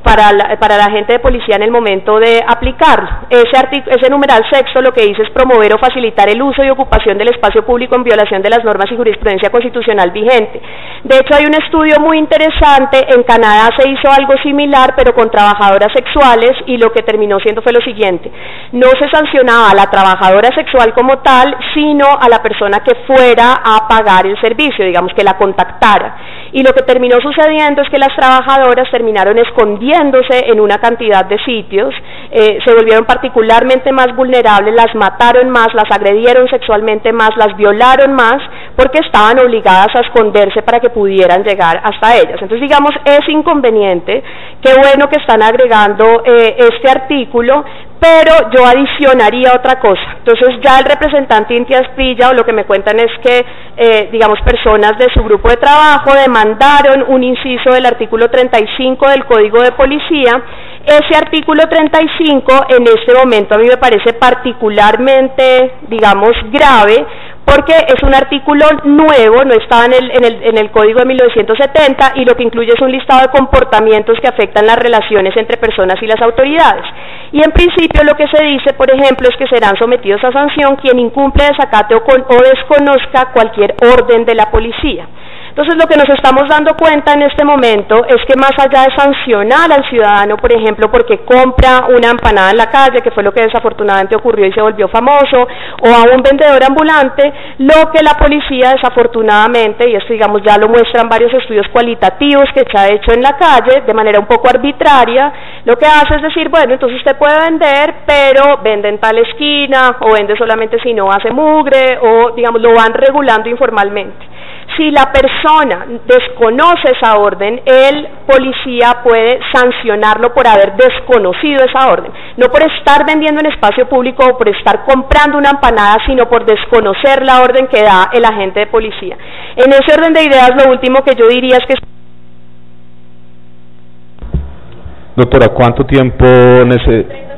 para la agente de policía en el momento de aplicarlo. Ese numeral sexto lo que dice es promover o facilitar el uso y ocupación del espacio público en violación de las normas y jurisprudencia constitucional vigente. De hecho, hay un estudio muy interesante, en Canadá se hizo algo similar, pero con trabajadoras sexuales, y lo que terminó siendo fue lo siguiente: no se sancionaba a la trabajadora sexual como tal, sino a la persona que fuera a pagar el servicio, digamos que la contactara. Y lo que terminó sucediendo es que las trabajadoras terminaron escondiéndose en una cantidad de sitios, se volvieron particularmente más vulnerables, las mataron más, las agredieron sexualmente más, las violaron más, porque estaban obligadas a esconderse para que pudieran llegar hasta ellas. Entonces, digamos, es inconveniente. Qué bueno que están agregando este artículo, pero yo adicionaría otra cosa. Entonces, ya el representante Inti Asprilla, o lo que me cuentan es que, personas de su grupo de trabajo demandaron un inciso del artículo 35 del Código de Policía. Ese artículo 35 en este momento a mí me parece particularmente, grave, porque es un artículo nuevo, no estaba en el Código de 1970, y lo que incluye es un listado de comportamientos que afectan las relaciones entre personas y las autoridades. Y en principio lo que se dice, por ejemplo, es que serán sometidos a sanción quien incumple, desacate o desconozca cualquier orden de la policía. Entonces lo que nos estamos dando cuenta en este momento es que más allá de sancionar al ciudadano, por ejemplo, porque compra una empanada en la calle, que fue lo que desafortunadamente ocurrió y se volvió famoso, o a un vendedor ambulante, lo que la policía desafortunadamente, y esto digamos ya lo muestran varios estudios cualitativos que se ha hecho en la calle, de manera un poco arbitraria, lo que hace es decir, bueno, entonces usted puede vender, pero vende en tal esquina, o vende solamente si no hace mugre, o digamos lo van regulando informalmente. Si la persona desconoce esa orden, el policía puede sancionarlo por haber desconocido esa orden, no por estar vendiendo en espacio público o por estar comprando una empanada, sino por desconocer la orden que da el agente de policía. En ese orden de ideas, lo último que yo diría es que... Doctora, ¿cuánto tiempo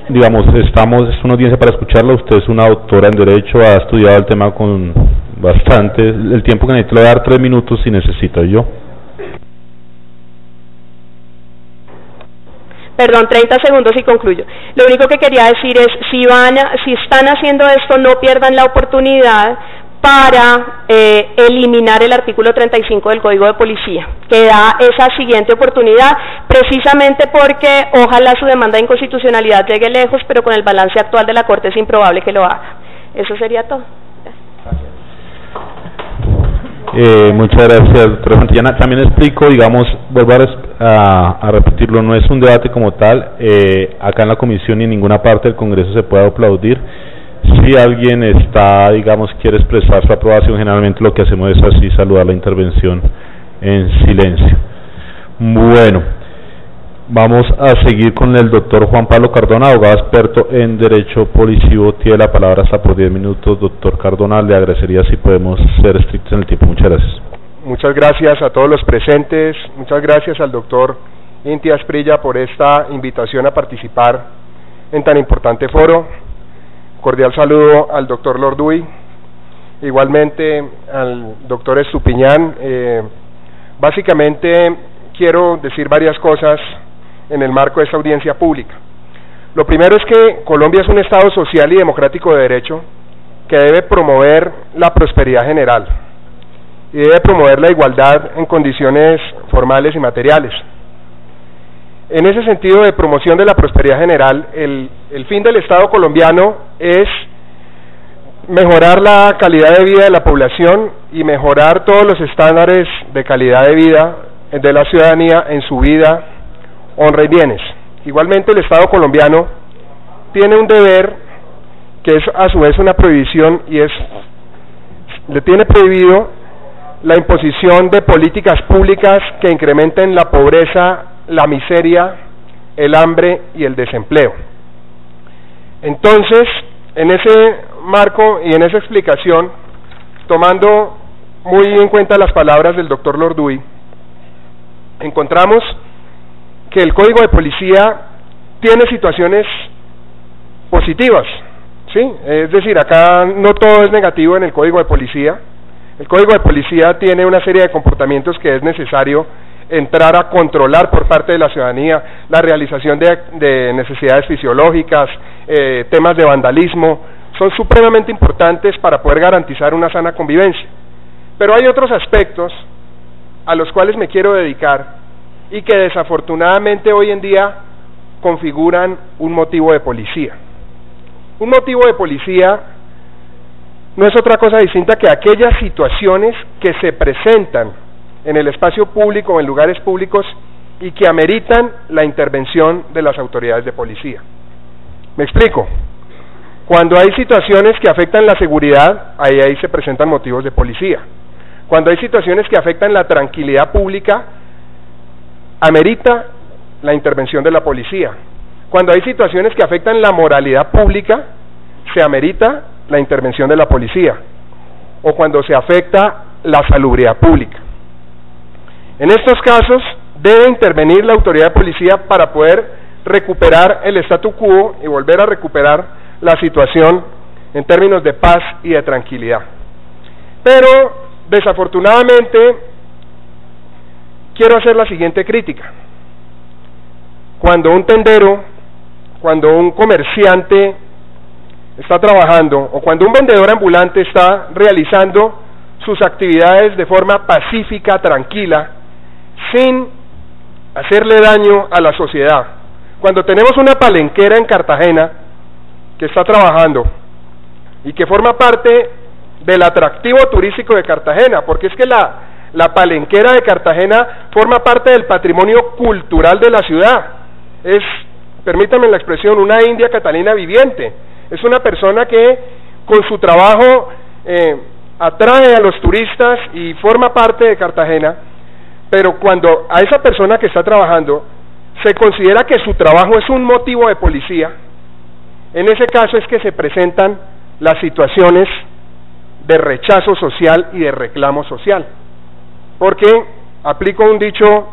digamos, es una audiencia para escucharla? Usted es una doctora en Derecho, ha estudiado el tema con bastante, el tiempo que necesito le voy a dar 3 minutos si necesito yo. Perdón, 30 segundos y concluyo. Lo único que quería decir es, si están haciendo esto, no pierdan la oportunidad para eliminar el artículo 35 del Código de Policía, que da esa siguiente oportunidad, precisamente porque ojalá su demanda de inconstitucionalidad llegue lejos, pero con el balance actual de la Corte es improbable que lo haga. Eso sería todo. Muchas gracias, doctora Santillana. También explico, digamos, vuelvo a repetirlo, no es un debate como tal, acá en la comisión ni en ninguna parte del Congreso se puede aplaudir. Si alguien digamos, quiere expresar su aprobación, generalmente lo que hacemos es así, saludar la intervención en silencio. Bueno, vamos a seguir con el doctor Juan Pablo Cardona, abogado experto en Derecho Policivo. Tiene la palabra hasta por 10 minutos. Doctor Cardona, le agradecería si podemos ser estrictos en el tiempo. Muchas gracias. Muchas gracias a todos los presentes, muchas gracias al doctor Inti Asprilla por esta invitación a participar en tan importante foro. Cordial saludo al doctor Lorduy, igualmente al doctor Estupiñán. Básicamente quiero decir varias cosas en el marco de esta audiencia pública. Lo primero es que Colombia es un Estado social y democrático de derecho que debe promover la prosperidad general y debe promover la igualdad en condiciones formales y materiales. En ese sentido de promoción de la prosperidad general, el fin del Estado colombiano es mejorar la calidad de vida de la población y mejorar todos los estándares de calidad de vida de la ciudadanía en su vida, honra y bienes. Igualmente el Estado colombiano tiene un deber que es a su vez una prohibición y le tiene prohibido la imposición de políticas públicas que incrementen la pobreza, la miseria, el hambre y el desempleo. Entonces, en ese marco y en esa explicación, tomando muy en cuenta las palabras del doctor Lorduy, encontramos que el Código de Policía tiene situaciones positivas, ¿sí? Es decir, acá no todo es negativo en el Código de Policía. El Código de Policía tiene una serie de comportamientos que es necesario entrar a controlar por parte de la ciudadanía, la realización de necesidades fisiológicas, temas de vandalismo, son supremamente importantes para poder garantizar una sana convivencia. Pero hay otros aspectos a los cuales me quiero dedicar y que desafortunadamente hoy en día configuran un motivo de policía. Un motivo de policía no es otra cosa distinta que aquellas situaciones que se presentan en el espacio público o en lugares públicos y que ameritan la intervención de las autoridades de policía. Me explico. Cuando hay situaciones que afectan la seguridad, ahí se presentan motivos de policía. Cuando hay situaciones que afectan la tranquilidad pública, amerita la intervención de la policía. Cuando hay situaciones que afectan la moralidad pública, se amerita la intervención de la policía. O cuando se afecta la salubridad pública. En estos casos, debe intervenir la autoridad de policía para poder recuperar el statu quo y volver a recuperar la situación en términos de paz y de tranquilidad. Pero, desafortunadamente, quiero hacer la siguiente crítica. Cuando un tendero, cuando un comerciante está trabajando, o cuando un vendedor ambulante está realizando sus actividades de forma pacífica, tranquila, sin hacerle daño a la sociedad. Cuando tenemos una palenquera en Cartagena que está trabajando y que forma parte del atractivo turístico de Cartagena, porque es que la palenquera de Cartagena forma parte del patrimonio cultural de la ciudad, es, permítanme la expresión, una India Catalina viviente, es una persona que con su trabajo atrae a los turistas y forma parte de Cartagena, pero cuando a esa persona que está trabajando se considera que su trabajo es un motivo de policía, en ese caso es que se presentan las situaciones de rechazo social y de reclamo social, porque aplico un dicho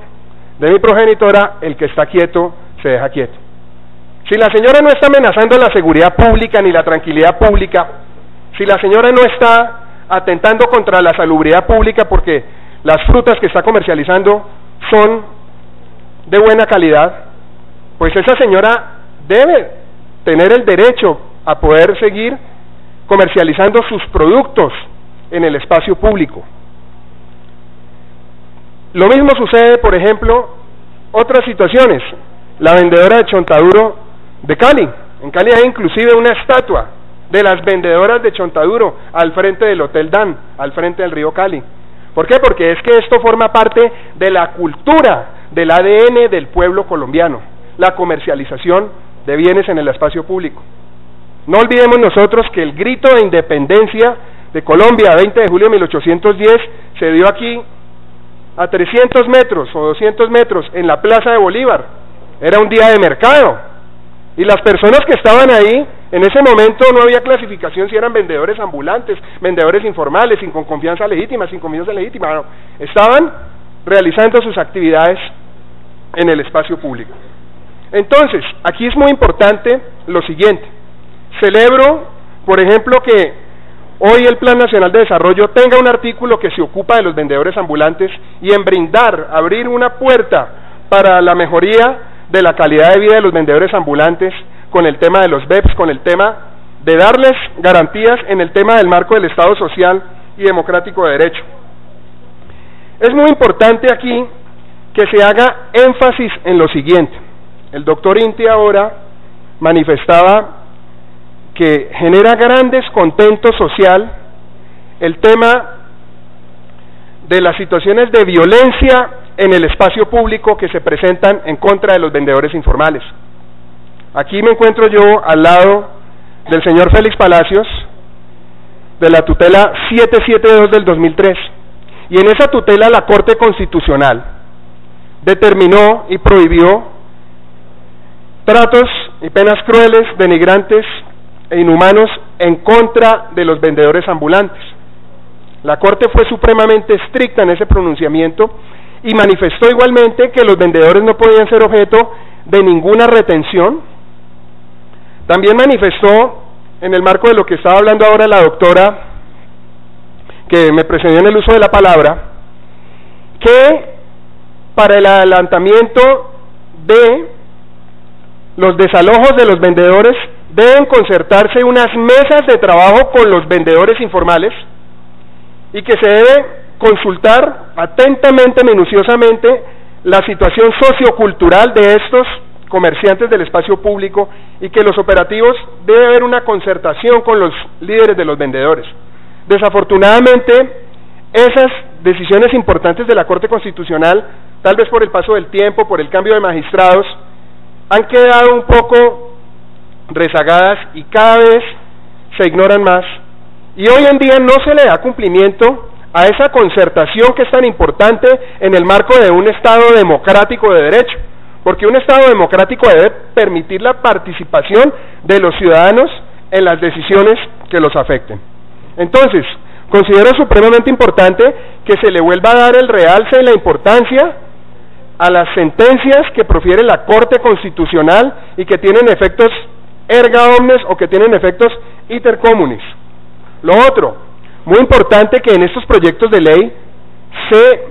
de mi progenitora: el que está quieto se deja quieto. Si la señora no está amenazando la seguridad pública ni la tranquilidad pública, si la señora no está atentando contra la salubridad pública porque las frutas que está comercializando son de buena calidad, pues esa señora debe tener el derecho a poder seguir comercializando sus productos en el espacio público. Lo mismo sucede, por ejemplo, otras situaciones. La vendedora de chontaduro de Cali. En Cali hay inclusive una estatua de las vendedoras de chontaduro al frente del Hotel Dan, al frente del río Cali. ¿Por qué? Porque es que esto forma parte de la cultura, del ADN del pueblo colombiano, la comercialización de bienes en el espacio público. No olvidemos nosotros que el grito de independencia de Colombia, 20 de julio de 1810, se dio aquí a 300 metros o 200 metros en la Plaza de Bolívar. Era un día de mercado y las personas que estaban ahí, en ese momento no había clasificación si eran vendedores ambulantes, vendedores informales, sin con confianza legítima, sin confianza legítima, no. Estaban realizando sus actividades en el espacio público. Entonces, aquí es muy importante lo siguiente. Celebro, por ejemplo, que hoy el Plan Nacional de Desarrollo tenga un artículo que se ocupa de los vendedores ambulantes y en brindar, abrir una puerta para la mejoría de la calidad de vida de los vendedores ambulantes con el tema de los BEPS, con el tema de darles garantías en el tema del marco del Estado social y democrático de derecho. Es muy importante aquí que se haga énfasis en lo siguiente. El doctor Inti ahora manifestaba que genera gran descontento social el tema de las situaciones de violencia en el espacio público que se presentan en contra de los vendedores informales. Aquí me encuentro yo al lado del señor Félix Palacios, de la tutela 772 del 2003, y en esa tutela la Corte Constitucional determinó y prohibió tratos y penas crueles, denigrantes e inhumanos en contra de los vendedores ambulantes. La Corte fue supremamente estricta en ese pronunciamiento y manifestó igualmente que los vendedores no podían ser objeto de ninguna retención. También manifestó, en el marco de lo que estaba hablando ahora la doctora que me precedió en el uso de la palabra, que para el adelantamiento de los desalojos de los vendedores deben concertarse unas mesas de trabajo con los vendedores informales y que se debe consultar atentamente, minuciosamente, la situación sociocultural de estos comerciantes del espacio público y que los operativos debe haber una concertación con los líderes de los vendedores. Desafortunadamente, esas decisiones importantes de la Corte Constitucional, tal vez por el paso del tiempo, por el cambio de magistrados, han quedado un poco rezagadas y cada vez se ignoran más, y hoy en día no se le da cumplimiento a esa concertación que es tan importante en el marco de un Estado democrático de derecho, porque un Estado democrático debe permitir la participación de los ciudadanos en las decisiones que los afecten. Entonces, considero supremamente importante que se le vuelva a dar el realce y la importancia a las sentencias que profiere la Corte Constitucional y que tienen efectos erga omnes o que tienen efectos iter communis. Lo otro, muy importante que en estos proyectos de ley se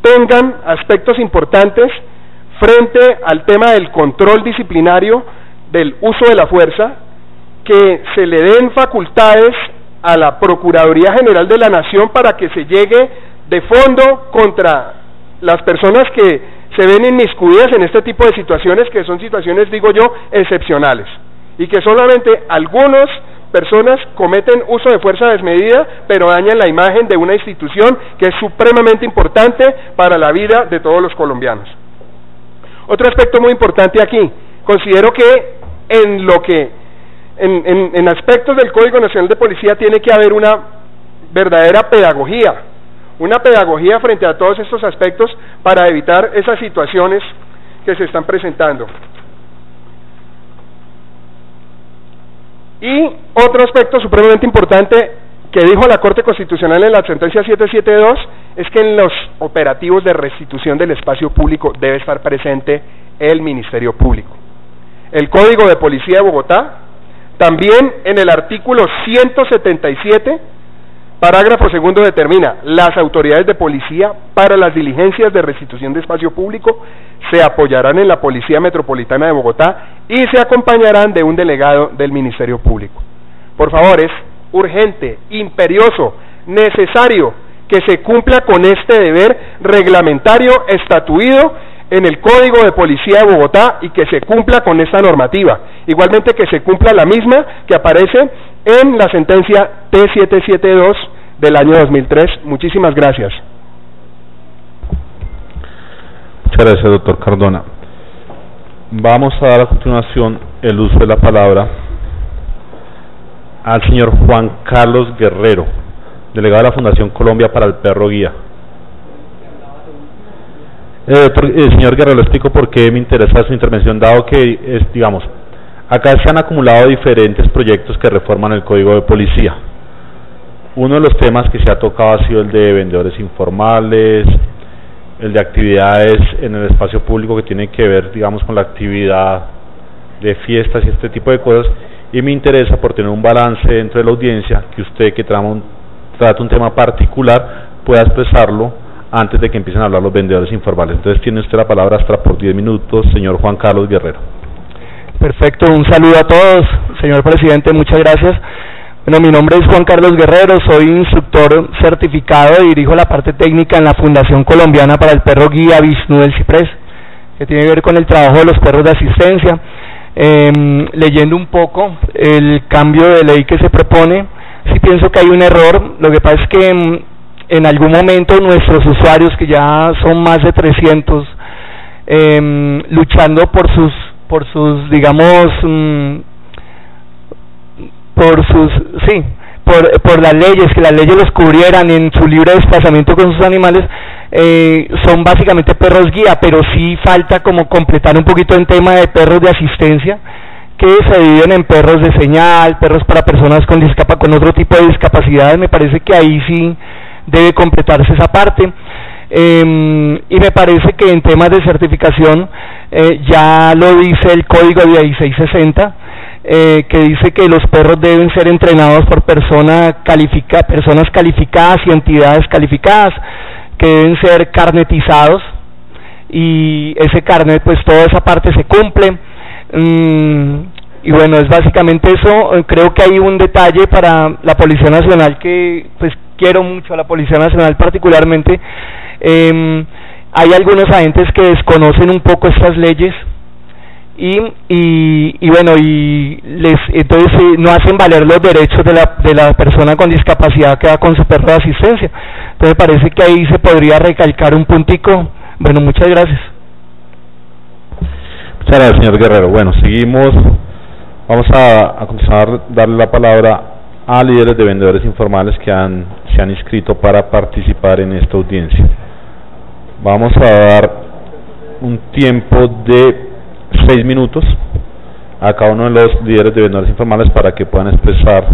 tengan aspectos importantes frente al tema del control disciplinario del uso de la fuerza, que se le den facultades a la Procuraduría General de la Nación para que se llegue de fondo contra las personas que se ven inmiscuidas en este tipo de situaciones, que son situaciones, digo yo, excepcionales, y que solamente algunas personas cometen uso de fuerza desmedida, pero dañan la imagen de una institución que es supremamente importante para la vida de todos los colombianos. Otro aspecto muy importante aquí, considero que en aspectos del Código Nacional de Policía tiene que haber una verdadera pedagogía frente a todos estos aspectos para evitar esas situaciones que se están presentando. Y otro aspecto supremamente importante que dijo la Corte Constitucional en la sentencia 772 es que en los operativos de restitución del espacio público debe estar presente el Ministerio Público. El Código de Policía de Bogotá, también en el artículo 177, parágrafo segundo, determina: las autoridades de policía para las diligencias de restitución de espacio público se apoyarán en la Policía Metropolitana de Bogotá y se acompañarán de un delegado del Ministerio Público. Por favor, es urgente, imperioso, necesario que se cumpla con este deber reglamentario estatuido en el Código de Policía de Bogotá y que se cumpla con esta normativa. Igualmente que se cumpla la misma que aparece en la sentencia T772 del año 2003. Muchísimas gracias. Muchas gracias, doctor Cardona. Vamos a dar a continuación el uso de la palabra al señor Juan Carlos Guerrero, delegado de la Fundación Colombia para el Perro Guía. Señor Guerrero, le explico por qué me interesa su intervención, dado que, acá se han acumulado diferentes proyectos que reforman el Código de Policía. Uno de los temas que se ha tocado ha sido el de vendedores informales, el de actividades en el espacio público que tienen que ver, con la actividad de fiestas y este tipo de cosas, y me interesa por tener un balance dentro de la audiencia, que usted que trata un tema particular pueda expresarlo antes de que empiecen a hablar los vendedores informales. Entonces tiene usted la palabra hasta por 10 minutos, señor Juan Carlos Guerrero. Perfecto, un saludo a todos, señor presidente, muchas gracias. Bueno, mi nombre es Juan Carlos Guerrero, soy instructor certificado y dirijo la parte técnica en la Fundación Colombiana para el Perro Guía Vishnu del Ciprés, que tiene que ver con el trabajo de los perros de asistencia. Leyendo un poco el cambio de ley que se propone, sí pienso que hay un error. Lo que pasa es que en algún momento nuestros usuarios, que ya son más de 300, luchando por las leyes, que las leyes los cubrieran en su libre desplazamiento con sus animales, son básicamente perros guía, pero sí falta como completar un poquito el tema de perros de asistencia, que se dividen en perros de señal, perros para personas con otro tipo de discapacidades. Me parece que ahí sí debe completarse esa parte. Y me parece que en temas de certificación ya lo dice el Código 1660, que dice que los perros deben ser entrenados por personas calificadas y entidades calificadas, que deben ser carnetizados, y ese carnet, pues toda esa parte se cumple. Y bueno, es básicamente eso. Creo que hay un detalle para la Policía Nacional, que pues quiero mucho a la Policía Nacional particularmente. Hay algunos agentes que desconocen un poco estas leyes y bueno, entonces no hacen valer los derechos de la persona con discapacidad que va con su perro de asistencia. Entonces me parece que ahí se podría recalcar un puntico. Bueno, muchas gracias. Muchas gracias, señor Guerrero. Bueno, seguimos. Vamos a continuar a darle la palabra a líderes de vendedores informales que se han inscrito para participar en esta audiencia. Vamos a dar un tiempo de 6 minutos a cada uno de los líderes de vendedores informales para que puedan expresar,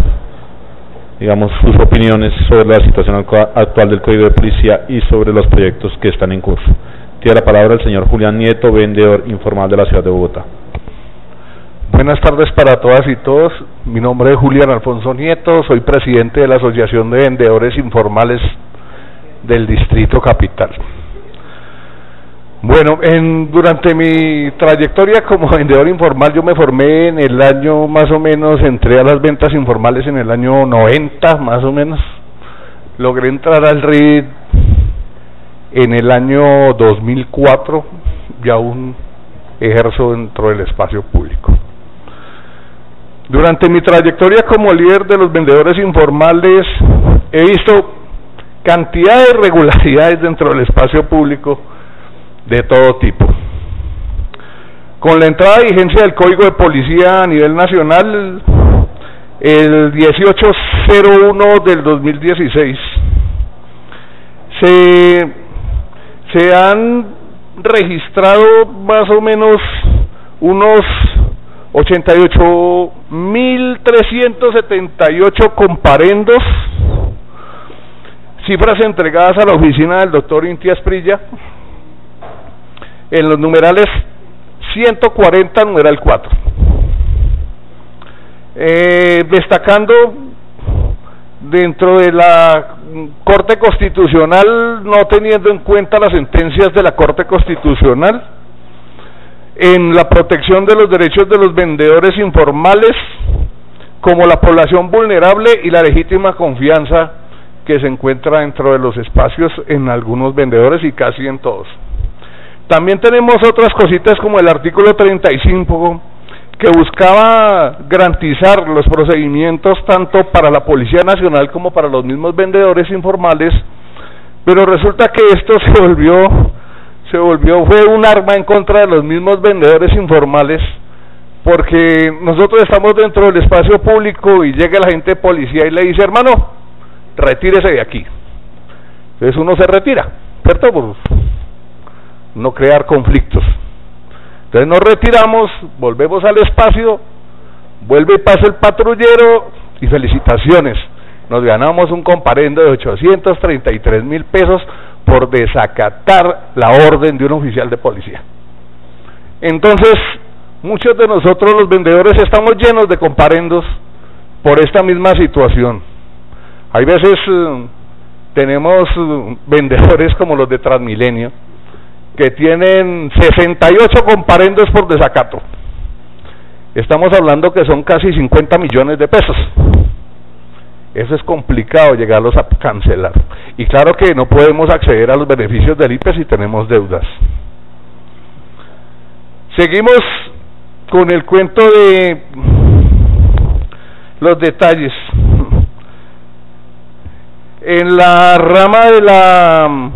sus opiniones sobre la situación actual del Código de Policía y sobre los proyectos que están en curso. Tiene la palabra el señor Julián Nieto, vendedor informal de la ciudad de Bogotá. Buenas tardes para todas y todos. Mi nombre es Julián Alfonso Nieto, soy presidente de la Asociación de Vendedores Informales del Distrito Capital. Bueno, durante mi trayectoria como vendedor informal, yo me formé en el año más o menos, entré a las ventas informales en el año 90 más o menos, logré entrar al RID en el año 2004, y aún ejerzo dentro del espacio público. Durante mi trayectoria como líder de los vendedores informales, he visto cantidad de irregularidades dentro del espacio público de todo tipo. Con la entrada de vigencia del Código de Policía a nivel nacional, el 1801 del 2016, se han registrado más o menos unos 88.378 comparendos, cifras entregadas a la oficina del doctor Inti Asprilla, en los numerales 140, numeral 4. Destacando dentro de la Corte Constitucional, no teniendo en cuenta las sentencias de la Corte Constitucional, en la protección de los derechos de los vendedores informales, como la población vulnerable y la legítima confianza que se encuentra dentro de los espacios en algunos vendedores y casi en todos. También tenemos otras cositas como el artículo 35, que buscaba garantizar los procedimientos tanto para la Policía Nacional como para los mismos vendedores informales, pero resulta que esto fue un arma en contra de los mismos vendedores informales, porque nosotros estamos dentro del espacio público y llega la agente de policía y le dice: hermano, retírese de aquí. Entonces uno se retira, ¿cierto? Por no crear conflictos. Entonces nos retiramos, volvemos al espacio, vuelve y pasa el patrullero y felicitaciones, nos ganamos un comparendo de 833.000 pesos por desacatar la orden de un oficial de policía. Entonces, muchos de nosotros los vendedores estamos llenos de comparendos por esta misma situación. Hay veces tenemos vendedores como los de Transmilenio, que tienen 68 comparendos por desacato. Estamos hablando que son casi 50 millones de pesos. Eso es complicado llegarlos a cancelar. Y claro que no podemos acceder a los beneficios del IPE si tenemos deudas. Seguimos con el cuento de los detalles. En la rama de la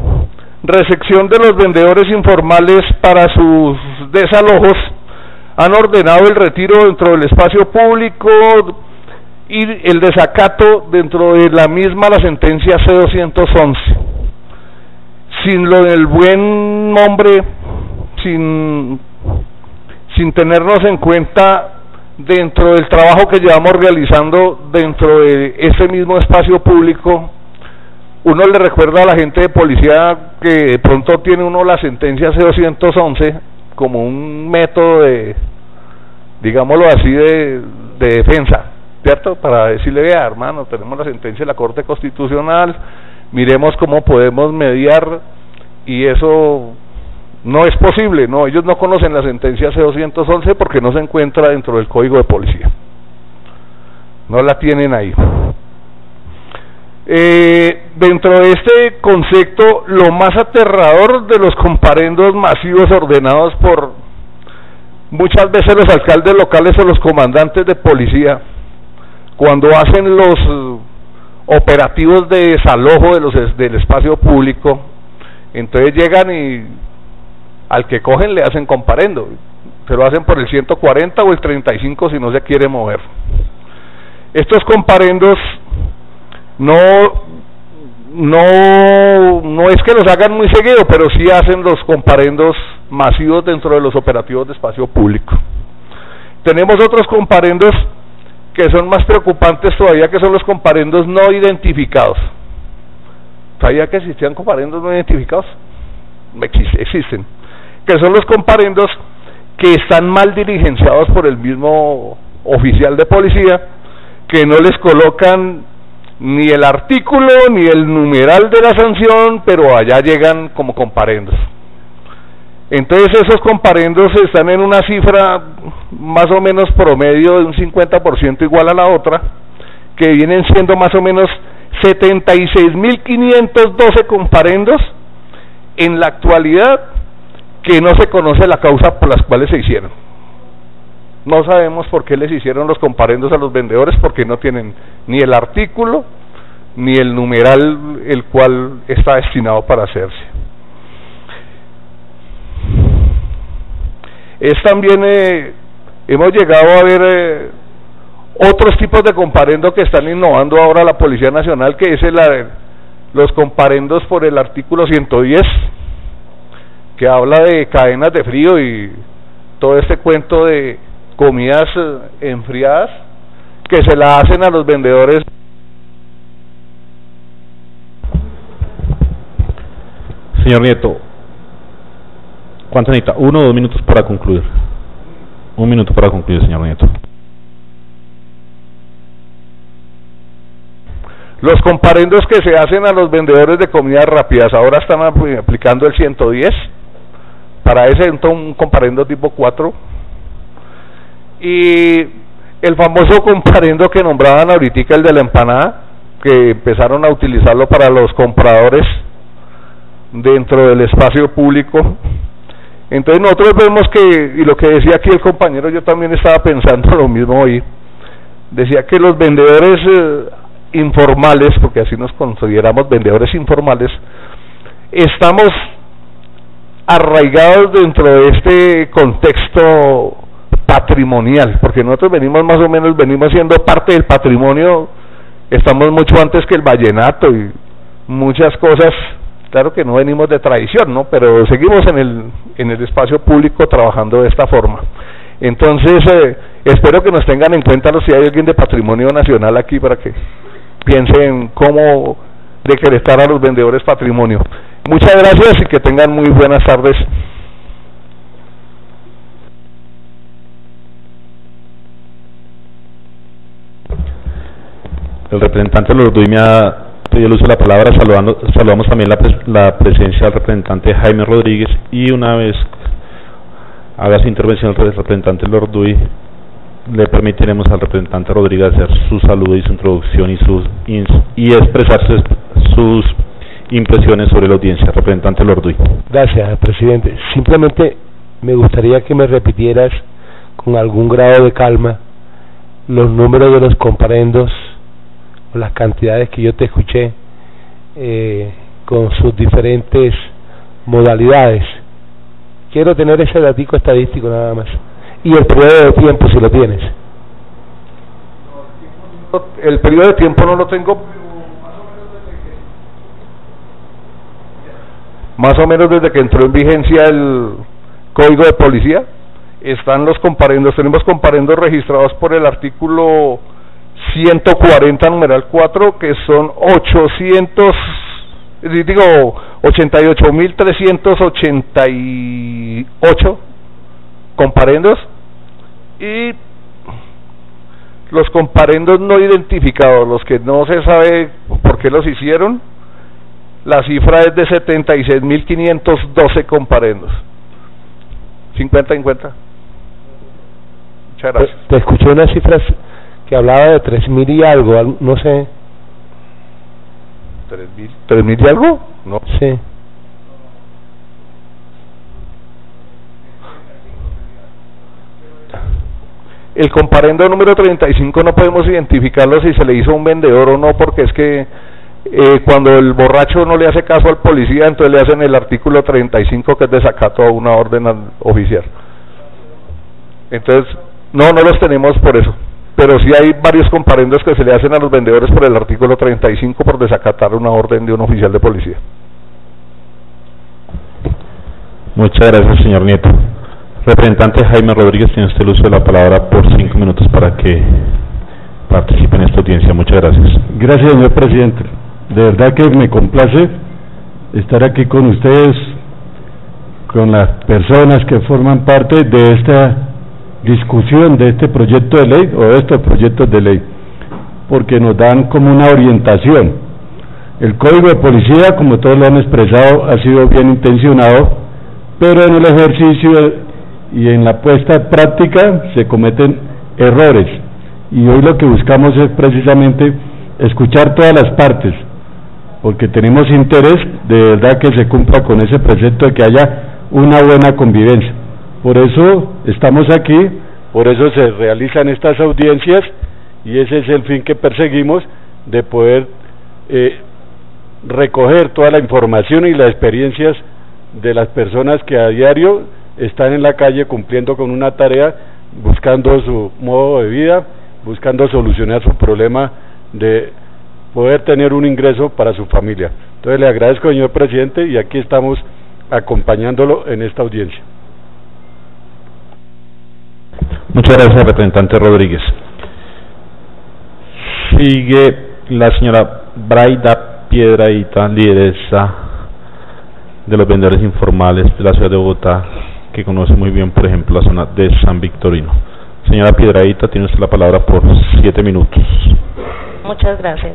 recepción de los vendedores informales para sus desalojos, han ordenado el retiro dentro del espacio público y el desacato dentro de la misma, la sentencia C-211, sin lo del buen nombre, sin tenernos en cuenta dentro del trabajo que llevamos realizando dentro de ese mismo espacio público. Uno le recuerda a la gente de policía que de pronto tiene uno la sentencia C-211 como un método de, digámoslo así, de defensa, ¿cierto? Para decirle: vea, hermano, tenemos la sentencia de la Corte Constitucional, miremos cómo podemos mediar, y eso no es posible, no, ellos no conocen la sentencia C-211 porque no se encuentra dentro del Código de Policía, no la tienen ahí. Dentro de este concepto, lo más aterrador de los comparendos masivos ordenados por muchas veces los alcaldes locales o los comandantes de policía, cuando hacen los operativos de desalojo del espacio público, entonces llegan y al que cogen le hacen comparendo, se lo hacen por el 140 o el 35 si no se quiere mover. Estos comparendos no es que los hagan muy seguido, pero sí hacen los comparendos masivos dentro de los operativos de espacio público. Tenemos otros comparendos que son más preocupantes todavía, que son los comparendos no identificados. ¿Sabía que existían comparendos no identificados? Existen. Que son los comparendos que están mal diligenciados por el mismo oficial de policía, que no les colocan ni el artículo ni el numeral de la sanción, pero allá llegan como comparendos. Entonces esos comparendos están en una cifra más o menos promedio de un 50% igual a la otra, que vienen siendo más o menos 76.512 comparendos en la actualidad, que no se conoce la causa por las cuales se hicieron. No sabemos por qué les hicieron los comparendos a los vendedores, porque no tienen ni el artículo ni el numeral el cual está destinado para hacerse. Es también, hemos llegado a ver otros tipos de comparendo que están innovando ahora la Policía Nacional, que es los comparendos por el artículo 110, que habla de cadenas de frío y todo este cuento de comidas enfriadas que se la hacen a los vendedores. Señor Nieto, ¿cuánto necesita? 1 o 2 minutos para concluir. 1 minuto para concluir, señor Nieto. Los comparendos que se hacen a los vendedores de comidas rápidas ahora están aplicando el 110, para ese un comparendo tipo 4, y el famoso comparendo que nombraban ahorita, el de la empanada, que empezaron a utilizarlo para los compradores dentro del espacio público. Entonces nosotros vemos que, y lo que decía aquí el compañero, yo también estaba pensando lo mismo hoy, decía que los vendedores informales, porque así nos consideramos vendedores informales, estamos arraigados dentro de este contexto patrimonial, porque nosotros venimos más o menos, venimos siendo parte del patrimonio, estamos mucho antes que el vallenato y muchas cosas. Claro que no venimos de tradición, ¿no? Pero seguimos en el espacio público trabajando de esta forma. Entonces, espero que nos tengan en cuenta si hay alguien de Patrimonio Nacional aquí, para que piensen en cómo decretar a los vendedores patrimonio. Muchas gracias y que tengan muy buenas tardes. El representante Lorduy me ha pedido el uso de la palabra. Saludamos también la presencia del representante Jaime Rodríguez, y una vez haga su intervención el representante Lorduy, le permitiremos al representante Rodríguez hacer su saludo y su introducción y expresar sus impresiones sobre la audiencia. Representante Lorduy. Gracias, presidente. Simplemente me gustaría que me repitieras con algún grado de calma los números de los comparendos, o las cantidades que yo te escuché, con sus diferentes modalidades. Quiero tener ese datico estadístico nada más. Y el periodo de tiempo, si lo tienes. El periodo de tiempo no lo tengo, más o menos desde que entró en vigencia el Código de Policía, están los comparendos. Tenemos comparendos registrados por el artículo 140 numeral 4, que son 88.388 comparendos, y los comparendos no identificados, los que no se sabe por qué los hicieron, la cifra es de 76.512 comparendos. 50-50. Muchas gracias. Te escuché unas cifras que hablaba de 3.000 y algo, no sé. ¿3.000 y algo? No. Sí. El comparendo número 35 no podemos identificarlo si se le hizo a un vendedor o no, porque es que cuando el borracho no le hace caso al policía, entonces le hacen el artículo 35, que es desacato a una orden oficial. Entonces, no los tenemos por eso, pero sí hay varios comparendos que se le hacen a los vendedores por el artículo 35 por desacatar una orden de un oficial de policía. Muchas gracias, señor Nieto. Representante Jaime Rodríguez, tiene usted el uso de la palabra por 5 minutos para que participe en esta audiencia. Muchas gracias. Gracias, señor presidente. De verdad que me complace estar aquí con ustedes, con las personas que forman parte de esta discusión de este proyecto de ley o de estos proyectos de ley, porque nos dan como una orientación. El Código de Policía, como todos lo han expresado, ha sido bien intencionado pero en el ejercicio y en la puesta en práctica se cometen errores, y hoy lo que buscamos es precisamente escuchar todas las partes, porque tenemos interés de verdad que se cumpla con ese precepto de que haya una buena convivencia. Por eso estamos aquí, por eso se realizan estas audiencias, y ese es el fin que perseguimos, de poder recoger toda la información y las experiencias de las personas que a diario están en la calle cumpliendo con una tarea, buscando su modo de vida, buscando solucionar su problema de poder tener un ingreso para su familia. Entonces le agradezco, señor presidente, y aquí estamos acompañándolo en esta audiencia. Muchas gracias, representante Rodríguez. Sigue la señora Braida Piedrahita, lideresa de los vendedores informales de la ciudad de Bogotá, que conoce muy bien, por ejemplo, la zona de San Victorino. Señora Piedrahita, tiene usted la palabra por 7 minutos. Muchas gracias.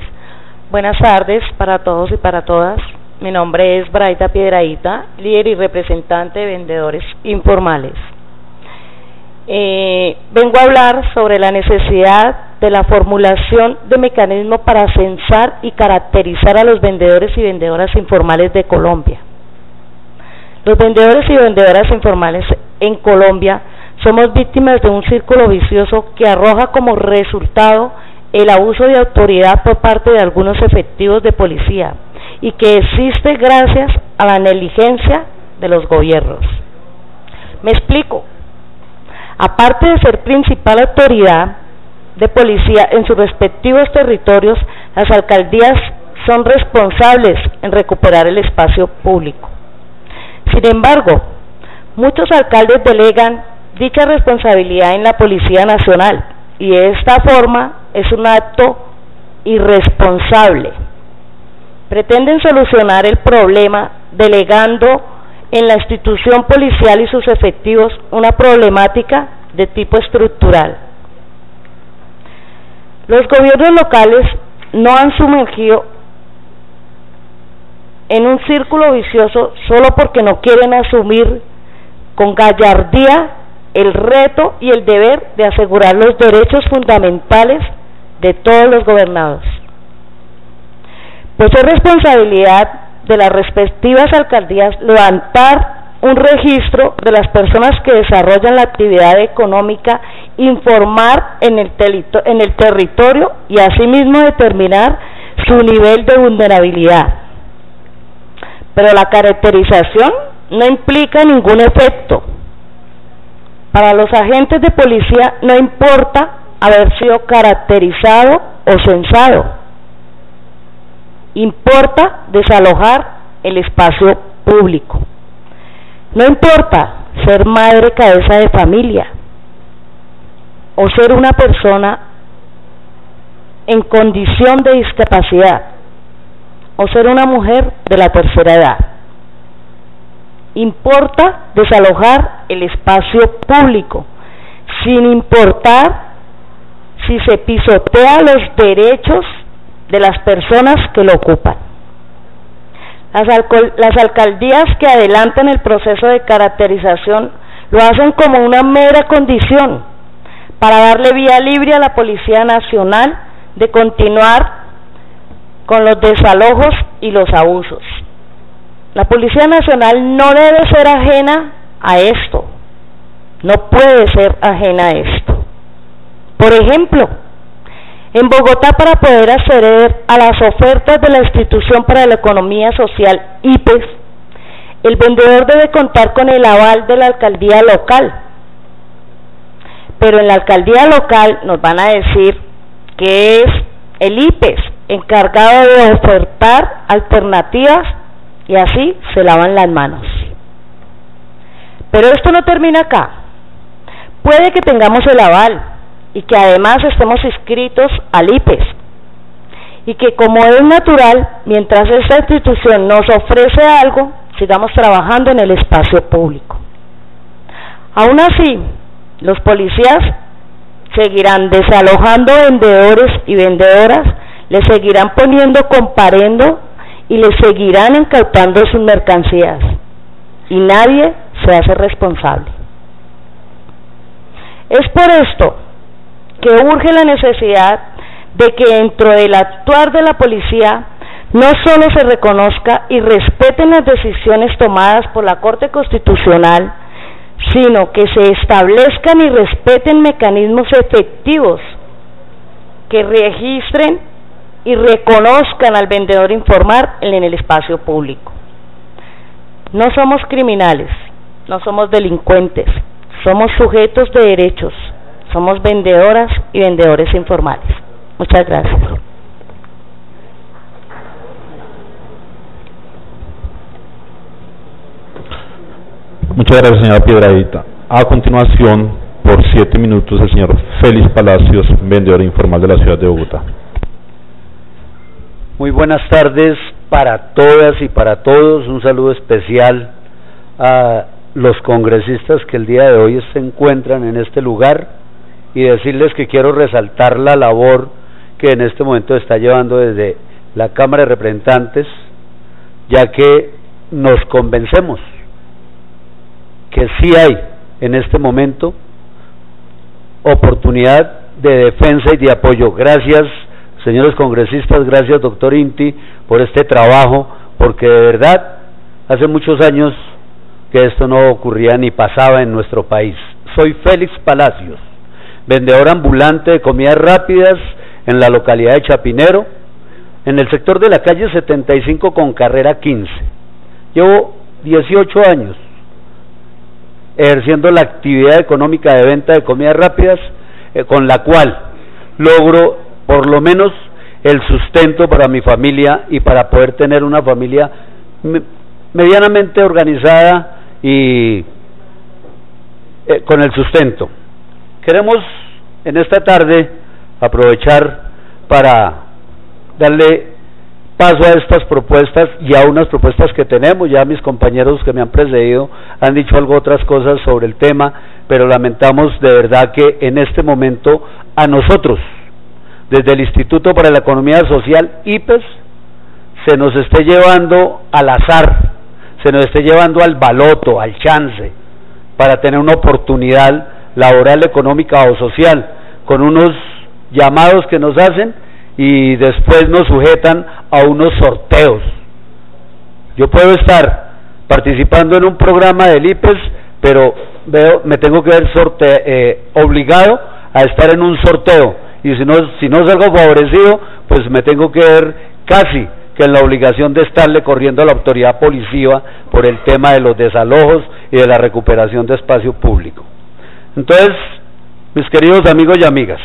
Buenas tardes para todos y para todas. Mi nombre es Braida Piedrahita, líder y representante de vendedores informales. Vengo a hablar sobre la necesidad de la formulación de mecanismos para censar y caracterizar a los vendedores y vendedoras informales de Colombia. Los vendedores y vendedoras informales en Colombia somos víctimas de un círculo vicioso que arroja como resultado el abuso de autoridad por parte de algunos efectivos de policía, y que existe gracias a la negligencia de los gobiernos. Me explico. Aparte de ser principal autoridad de policía en sus respectivos territorios, las alcaldías son responsables en recuperar el espacio público. Sin embargo, muchos alcaldes delegan dicha responsabilidad en la Policía Nacional, y de esta forma es un acto irresponsable. Pretenden solucionar el problema delegando en la institución policial y sus efectivos una problemática de tipo estructural. Los gobiernos locales no han sumergido en un círculo vicioso solo porque no quieren asumir con gallardía el reto y el deber de asegurar los derechos fundamentales de todos los gobernados. Pues es responsabilidad de las respectivas alcaldías levantar un registro de las personas que desarrollan la actividad económica, informar en el territorio y asimismo determinar su nivel de vulnerabilidad. Pero la caracterización no implica ningún efecto. Para los agentes de policía no importa haber sido caracterizado o censado. Importa desalojar el espacio público. No importa ser madre cabeza de familia o ser una persona en condición de discapacidad o ser una mujer de la tercera edad. Importa desalojar el espacio público, sin importar si se pisotea los derechos de las personas que lo ocupan. Las alcaldías que adelantan el proceso de caracterización lo hacen como una mera condición para darle vía libre a la Policía Nacional de continuar con los desalojos y los abusos. La Policía Nacional no debe ser ajena a esto, no puede ser ajena a esto. Por ejemplo, en Bogotá, para poder acceder a las ofertas de la Institución para la Economía Social, IPES, el vendedor debe contar con el aval de la alcaldía local. Pero en la alcaldía local nos van a decir que es el IPES encargado de ofertar alternativas, y así se lavan las manos. Pero esto no termina acá. Puede que tengamos el aval y que además estemos inscritos al IPES, y que, como es natural, mientras esta institución nos ofrece algo, sigamos trabajando en el espacio público. Aún así, los policías seguirán desalojando vendedores y vendedoras, les seguirán poniendo comparendo y les seguirán incautando sus mercancías, y nadie se hace responsable. Es por esto que urge la necesidad de que dentro del actuar de la policía no solo se reconozca y respeten las decisiones tomadas por la Corte Constitucional, sino que se establezcan y respeten mecanismos efectivos que registren y reconozcan al vendedor informal en el espacio público. No somos criminales, no somos delincuentes, somos sujetos de derechos, somos vendedoras y vendedores informales. Muchas gracias. Muchas gracias, señora Piedradita. A continuación, por 7 minutos, el señor Félix Palacios, vendedor informal de la ciudad de Bogotá. Muy buenas tardes para todas y para todos. Un saludo especial a los congresistas que el día de hoy se encuentran en este lugar y decirles que quiero resaltar la labor que en este momento está llevando desde la Cámara de Representantes, ya que nos convencemos que sí hay en este momento oportunidad de defensa y de apoyo. Gracias, señores congresistas, gracias, doctor Inti, por este trabajo, porque de verdad hace muchos años que esto no ocurría ni pasaba en nuestro país. Soy Félix Palacios, vendedor ambulante de comidas rápidas en la localidad de Chapinero, en el sector de la calle 75 con carrera 15. Llevo 18 años ejerciendo la actividad económica de venta de comidas rápidas, con la cual logro por lo menos el sustento para mi familia y para poder tener una familia medianamente organizada y con el sustento. Queremos en esta tarde aprovechar para darle paso a estas propuestas y a unas propuestas que tenemos. Ya mis compañeros que me han precedido han dicho algo otras cosas sobre el tema, pero lamentamos de verdad que en este momento a nosotros, desde el Instituto para la Economía Social, IPES, se nos esté llevando al azar, se nos esté llevando al baloto, al chance, para tener una oportunidad laboral, económica o social, con unos llamados que nos hacen y después nos sujetan a unos sorteos. Yo puedo estar participando en un programa del IPES, pero me tengo que ver obligado a estar en un sorteo, y si no salgo favorecido, pues me tengo que ver casi que en la obligación de estarle corriendo a la autoridad policiva por el tema de los desalojos y de la recuperación de espacio público. Entonces, mis queridos amigos y amigas,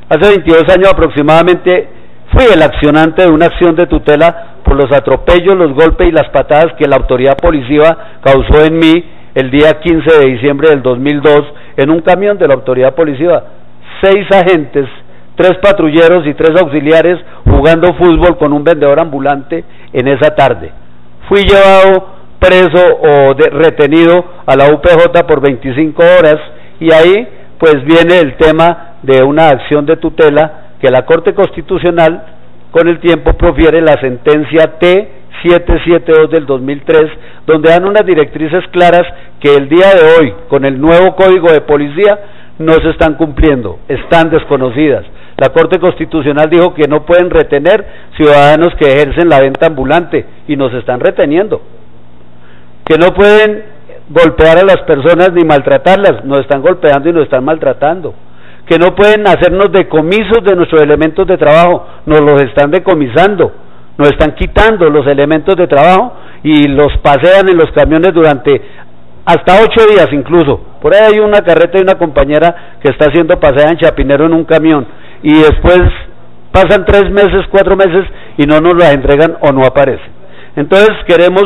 hace 22 años aproximadamente fui el accionante de una acción de tutela por los atropellos, los golpes y las patadas que la autoridad policiva causó en mí el día 15 de diciembre del 2002 en un camión de la autoridad policiva. 6 agentes, 3 patrulleros y 3 auxiliares jugando fútbol con un vendedor ambulante en esa tarde. Fui llevado preso o retenido a la UPJ por 25 horas y ahí pues viene el tema de una acción de tutela que la Corte Constitucional con el tiempo profiere la sentencia T772 del 2003, donde dan unas directrices claras que el día de hoy con el nuevo Código de Policía no se están cumpliendo, están desconocidas. La Corte Constitucional dijo que no pueden retener ciudadanos que ejercen la venta ambulante y nos están reteniendo, que no pueden golpear a las personas ni maltratarlas, nos están golpeando y nos están maltratando, que no pueden hacernos decomisos de nuestros elementos de trabajo, nos los están decomisando, nos están quitando los elementos de trabajo y los pasean en los camiones durante hasta 8 días incluso. Por ahí hay una carreta y una compañera que está siendo paseada en Chapinero en un camión y después pasan 3 meses, 4 meses y no nos las entregan o no aparecen. Entonces queremos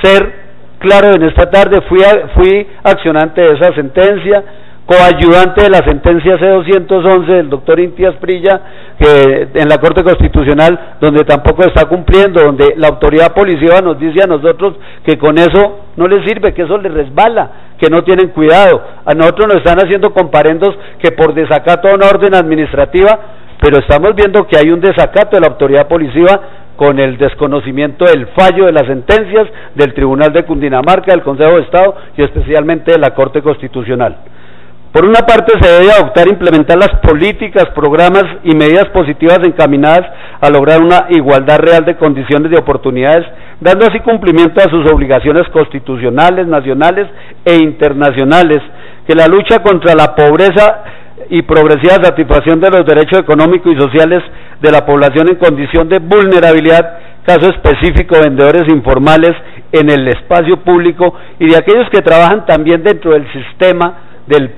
ser claros en esta tarde. Fui accionante de esa sentencia, coayudante de la sentencia C211 del doctor Inti Asprilla, que en la Corte Constitucional, donde tampoco está cumpliendo, donde la autoridad policiva nos dice a nosotros que con eso no les sirve, que eso les resbala, que no tienen cuidado. A nosotros nos están haciendo comparendos que por desacato a una orden administrativa, pero estamos viendo que hay un desacato de la autoridad policiva con el desconocimiento del fallo de las sentencias del Tribunal de Cundinamarca, del Consejo de Estado y especialmente de la Corte Constitucional. Por una parte, se debe adoptar e implementar las políticas, programas y medidas positivas encaminadas a lograr una igualdad real de condiciones de oportunidades, dando así cumplimiento a sus obligaciones constitucionales, nacionales e internacionales, que la lucha contra la pobreza y progresiva satisfacción de los derechos económicos y sociales de la población en condición de vulnerabilidad, caso específico de vendedores informales en el espacio público y de aquellos que trabajan también dentro del sistema del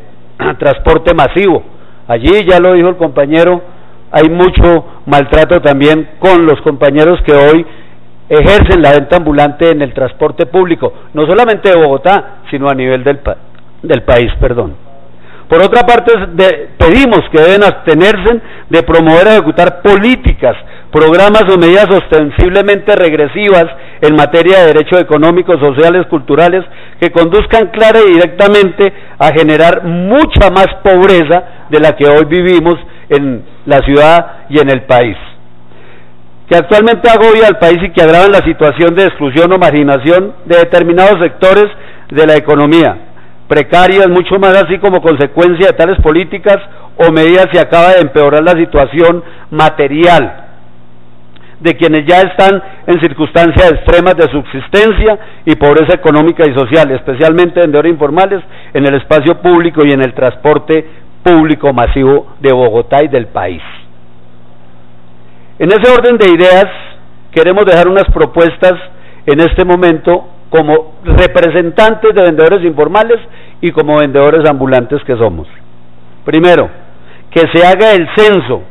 transporte masivo. Allí, ya lo dijo el compañero, hay mucho maltrato también con los compañeros que hoy ejercen la venta ambulante en el transporte público, no solamente de Bogotá, sino a nivel del país, perdón. Por otra parte, pedimos que deben abstenerse de promover y ejecutar políticas, programas o medidas ostensiblemente regresivas en materia de derechos económicos, sociales, culturales, que conduzcan clara y directamente a generar mucha más pobreza de la que hoy vivimos en la ciudad y en el país, que actualmente agobia al país y que agravan la situación de exclusión o marginación de determinados sectores de la economía, precarias, mucho más así como consecuencia de tales políticas o medidas se acaba de empeorar la situación material de quienes ya están en circunstancias extremas de subsistencia y pobreza económica y social, especialmente vendedores informales en el espacio público y en el transporte público masivo de Bogotá y del país. En ese orden de ideas, queremos dejar unas propuestas en este momento como representantes de vendedores informales y como vendedores ambulantes que somos. Primero, que se haga el censo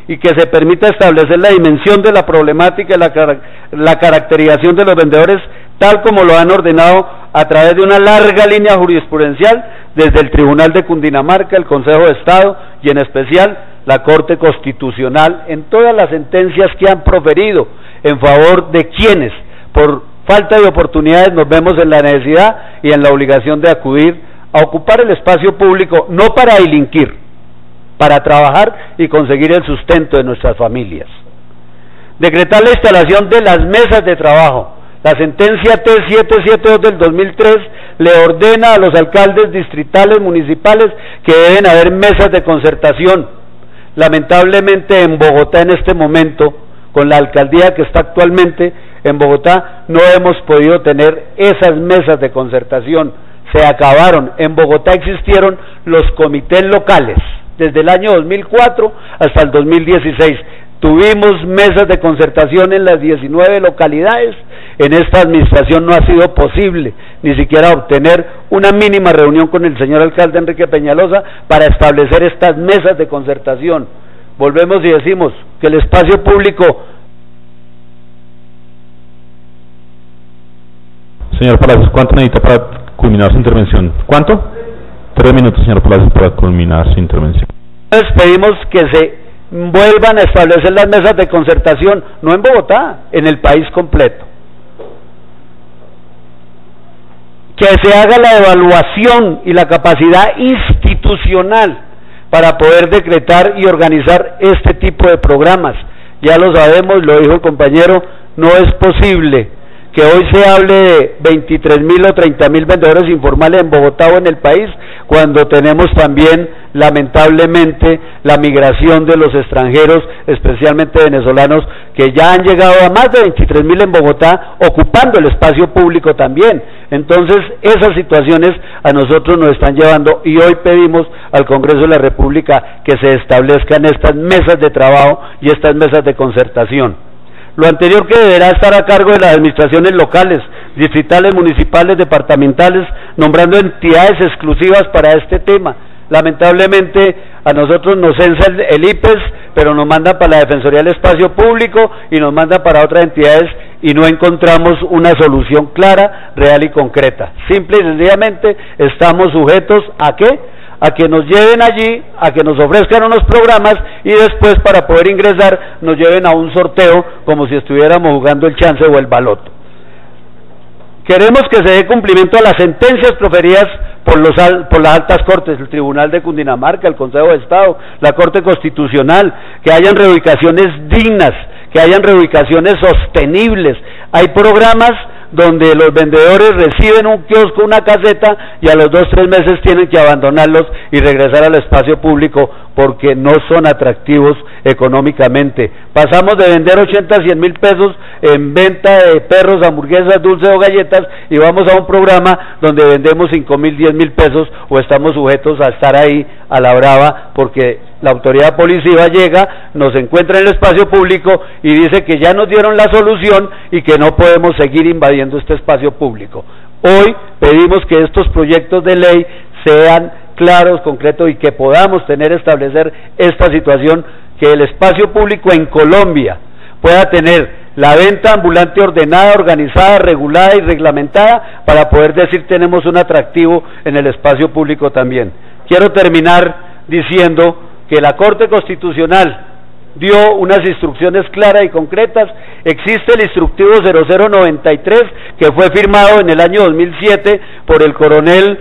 y que se permita establecer la dimensión de la problemática y la caracterización de los vendedores tal como lo han ordenado a través de una larga línea jurisprudencial desde el Tribunal de Cundinamarca, el Consejo de Estado y en especial la Corte Constitucional en todas las sentencias que han proferido en favor de quienes por falta de oportunidades nos vemos en la necesidad y en la obligación de acudir a ocupar el espacio público no para delinquir, para trabajar y conseguir el sustento de nuestras familias. Decretar la instalación de las mesas de trabajo. La sentencia T772 del 2003 le ordena a los alcaldes distritales, municipales, que deben haber mesas de concertación. Lamentablemente en Bogotá en este momento, con la alcaldía que está actualmente en Bogotá, no hemos podido tener esas mesas de concertación. Se acabaron. En Bogotá existieron los comités locales desde el año 2004 hasta el 2016. Tuvimos mesas de concertación en las 19 localidades. En esta administración no ha sido posible ni siquiera obtener una mínima reunión con el señor alcalde Enrique Peñalosa para establecer estas mesas de concertación. Volvemos y decimos que el espacio público. Señor Palacios, ¿cuánto necesita para culminar su intervención? ¿Cuánto? 3 minutos, señor Palacios, para culminar su intervención. Entonces pedimos que se vuelvan a establecer las mesas de concertación, no en Bogotá, en el país completo. Que se haga la evaluación y la capacidad institucional para poder decretar y organizar este tipo de programas. Ya lo sabemos, lo dijo el compañero, no es posible que hoy se hable de 23.000 o 30.000 vendedores informales en Bogotá o en el país, cuando tenemos también, lamentablemente, la migración de los extranjeros, especialmente venezolanos, que ya han llegado a más de 23.000 en Bogotá, ocupando el espacio público también. Entonces, esas situaciones a nosotros nos están llevando, y hoy pedimos al Congreso de la República que se establezcan estas mesas de trabajo y estas mesas de concertación. Lo anterior que deberá estar a cargo de las administraciones locales, distritales, municipales, departamentales, nombrando entidades exclusivas para este tema. Lamentablemente a nosotros nos censa el IPES, pero nos manda para la Defensoría del Espacio Público y nos manda para otras entidades y no encontramos una solución clara, real y concreta. Simple y sencillamente estamos sujetos ¿a qué? A que nos lleven allí, a que nos ofrezcan unos programas y después para poder ingresar nos lleven a un sorteo como si estuviéramos jugando el chance o el baloto. Queremos que se dé cumplimiento a las sentencias proferidas por las altas cortes, el Tribunal de Cundinamarca, el Consejo de Estado, la Corte Constitucional, que hayan reubicaciones dignas, que hayan reubicaciones sostenibles. Hay programas donde los vendedores reciben un kiosco, una caseta, y a los 2-3 meses tienen que abandonarlos y regresar al espacio público porque no son atractivos económicamente. Pasamos de vender 80 a 100 mil pesos en venta de perros, hamburguesas, dulces o galletas, y vamos a un programa donde vendemos 5 mil, 10 mil pesos, o estamos sujetos a estar ahí a la brava porque la autoridad policiva llega, nos encuentra en el espacio público y dice que ya nos dieron la solución y que no podemos seguir invadiendo este espacio público. Hoy pedimos que estos proyectos de ley sean claros, concretos, y que podamos establecer esta situación, que el espacio público en Colombia pueda tener la venta ambulante ordenada, organizada, regulada y reglamentada, para poder decir tenemos un atractivo en el espacio público también. Quiero terminar diciendo que la Corte Constitucional dio unas instrucciones claras y concretas. Existe el instructivo 0093 que fue firmado en el año 2007 por el coronel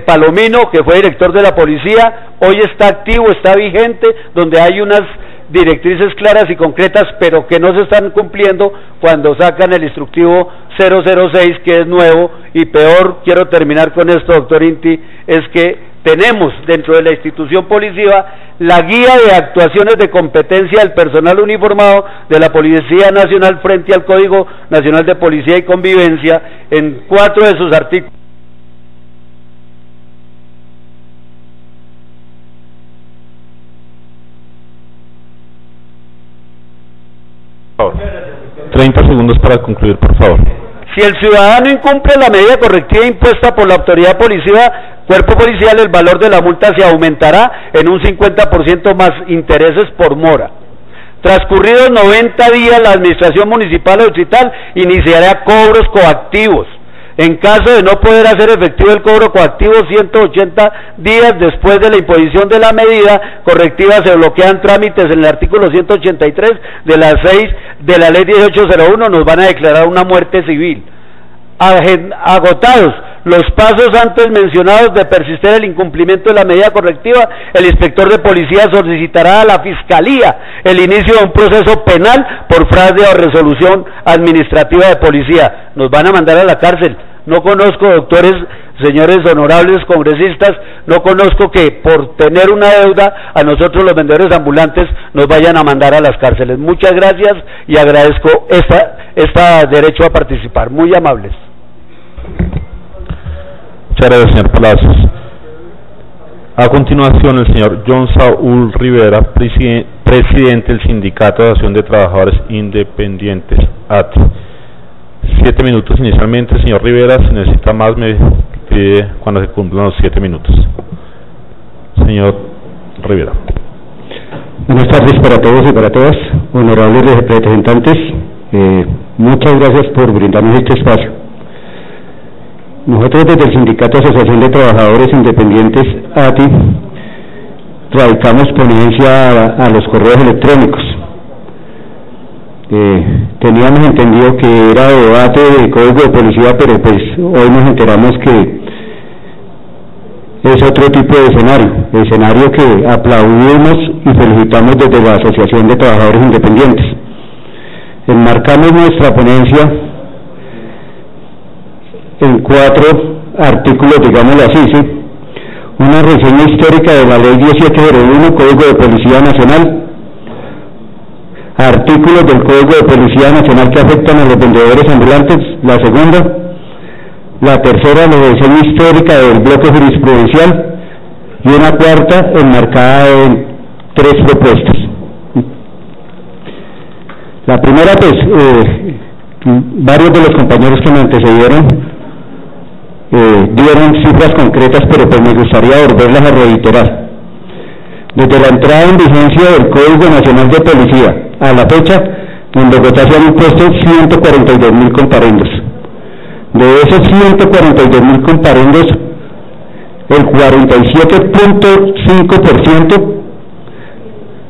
Palomino, que fue director de la policía. Hoy está activo, está vigente, donde hay unas directrices claras y concretas, pero que no se están cumpliendo cuando sacan el instructivo 006, que es nuevo. Y peor, quiero terminar con esto, doctor Inti, es que tenemos dentro de la institución policiva la guía de actuaciones de competencia del personal uniformado de la Policía Nacional frente al Código Nacional de Policía y Convivencia, en 4 de sus artículos. Por favor. 30 segundos para concluir, por favor. Si el ciudadano incumple la medida correctiva impuesta por la autoridad policiva, cuerpo policial, el valor de la multa se aumentará en un 50% más intereses por mora. Transcurridos 90 días, la administración municipal o distrital iniciará cobros coactivos. En caso de no poder hacer efectivo el cobro coactivo, 180 días después de la imposición de la medida correctiva se bloquean trámites. En el artículo 183 de la 6 de la ley 1801 nos van a declarar una muerte civil. Agotados los pasos antes mencionados de persistir el incumplimiento de la medida correctiva, el inspector de policía solicitará a la Fiscalía el inicio de un proceso penal por fraude o resolución administrativa de policía. Nos van a mandar a la cárcel. No conozco, doctores, señores honorables congresistas, no conozco que por tener una deuda a nosotros los vendedores ambulantes nos vayan a mandar a las cárceles. Muchas gracias y agradezco esta derecho a participar. Muy amables. Muchas gracias, señor Palacios. A continuación, el señor John Saúl Rivera, presidente del Sindicato de Asociación de Trabajadores Independientes, ATI. 7 minutos inicialmente, señor Rivera. Si necesita más, me pide cuando se cumplan los 7 minutos. Señor Rivera. Buenas tardes para todos y para todas, honorables representantes. Muchas gracias por brindarnos este espacio. Nosotros desde el Sindicato de Asociación de Trabajadores Independientes, ATI, radicamos ponencia a los correos electrónicos. Teníamos entendido que era debate de código de policía, pero pues hoy nos enteramos que es otro tipo de escenario que aplaudimos y felicitamos desde la Asociación de Trabajadores Independientes. Enmarcamos nuestra ponencia en 4 artículos, digámoslo así, ¿sí? Una reseña histórica de la Ley 1801, Código de Policía Nacional, artículos del Código de Policía Nacional que afectan a los vendedores ambulantes, la segunda. La tercera, la reseña histórica del bloque jurisprudencial, y una cuarta enmarcada en 3 propuestas. La primera, pues, varios de los compañeros que me antecedieron dieron cifras concretas, pero pues me gustaría volverlas a reiterar. Desde la entrada en vigencia del Código Nacional de Policía a la fecha, en Bogotá se han impuesto 142.000 comparendos. De esos 142.000 comparendos, el 47.5%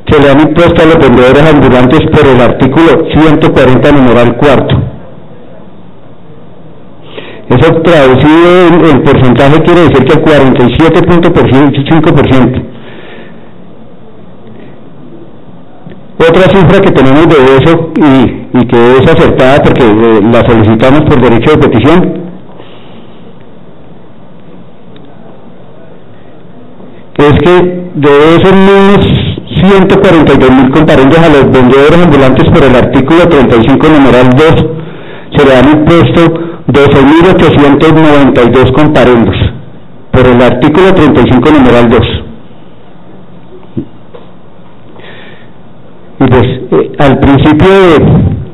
se le han impuesto a los vendedores ambulantes por el artículo 140 numeral 4. Eso traducido en porcentaje quiere decir que el 47.5% Otra cifra que tenemos de eso y que es acertada porque la solicitamos por derecho de petición es que de esos mismos 142.000 comparendos a los vendedores ambulantes por el artículo 35 numeral 2 se le han impuesto 12.892 comparendos por el artículo 35 numeral 2. Y pues al principio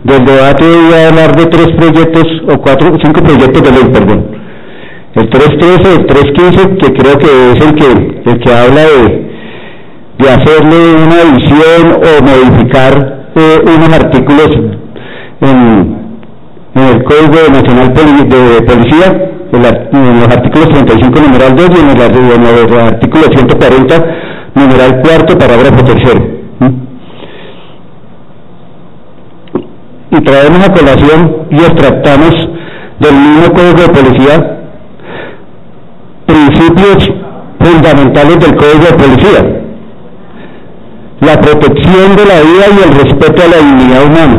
del debate voy a hablar de 3 proyectos o 5 proyectos de ley, perdón. El 313, el 315, que creo que es el que habla de hacerle una edición o modificar unos artículos en el Código Nacional de Policía, en los artículos 35 numeral 2 y en el artículo 140 numeral 4 parágrafo 3. Y traemos a colación y extractamos del mismo Código de Policía principios fundamentales del Código de Policía: la protección de la vida y el respeto a la dignidad humana,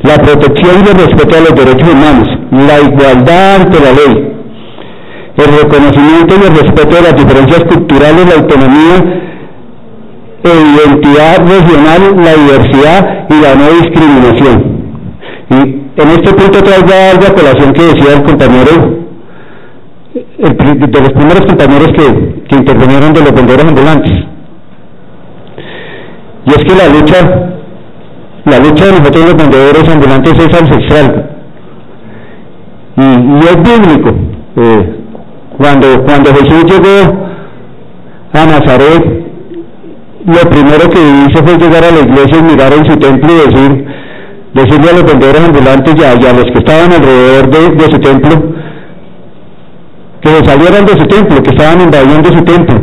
la protección y el respeto a los derechos humanos, la igualdad ante la ley, el reconocimiento y el respeto de las diferencias culturales, la autonomía e identidad regional, la diversidad y la no discriminación. Y en este punto traigo algo a colación que decía el compañero, de los primeros compañeros que intervinieron de los vendedores ambulantes, y es que la lucha de nosotros los vendedores ambulantes es ancestral y es bíblico. Cuando Jesús llegó a Nazaret, lo primero que hizo fue llegar a la iglesia y mirar en su templo y decirle a los vendedores ambulantes y a los que estaban alrededor de su templo que se salieran de su templo, que estaban invadiendo su templo.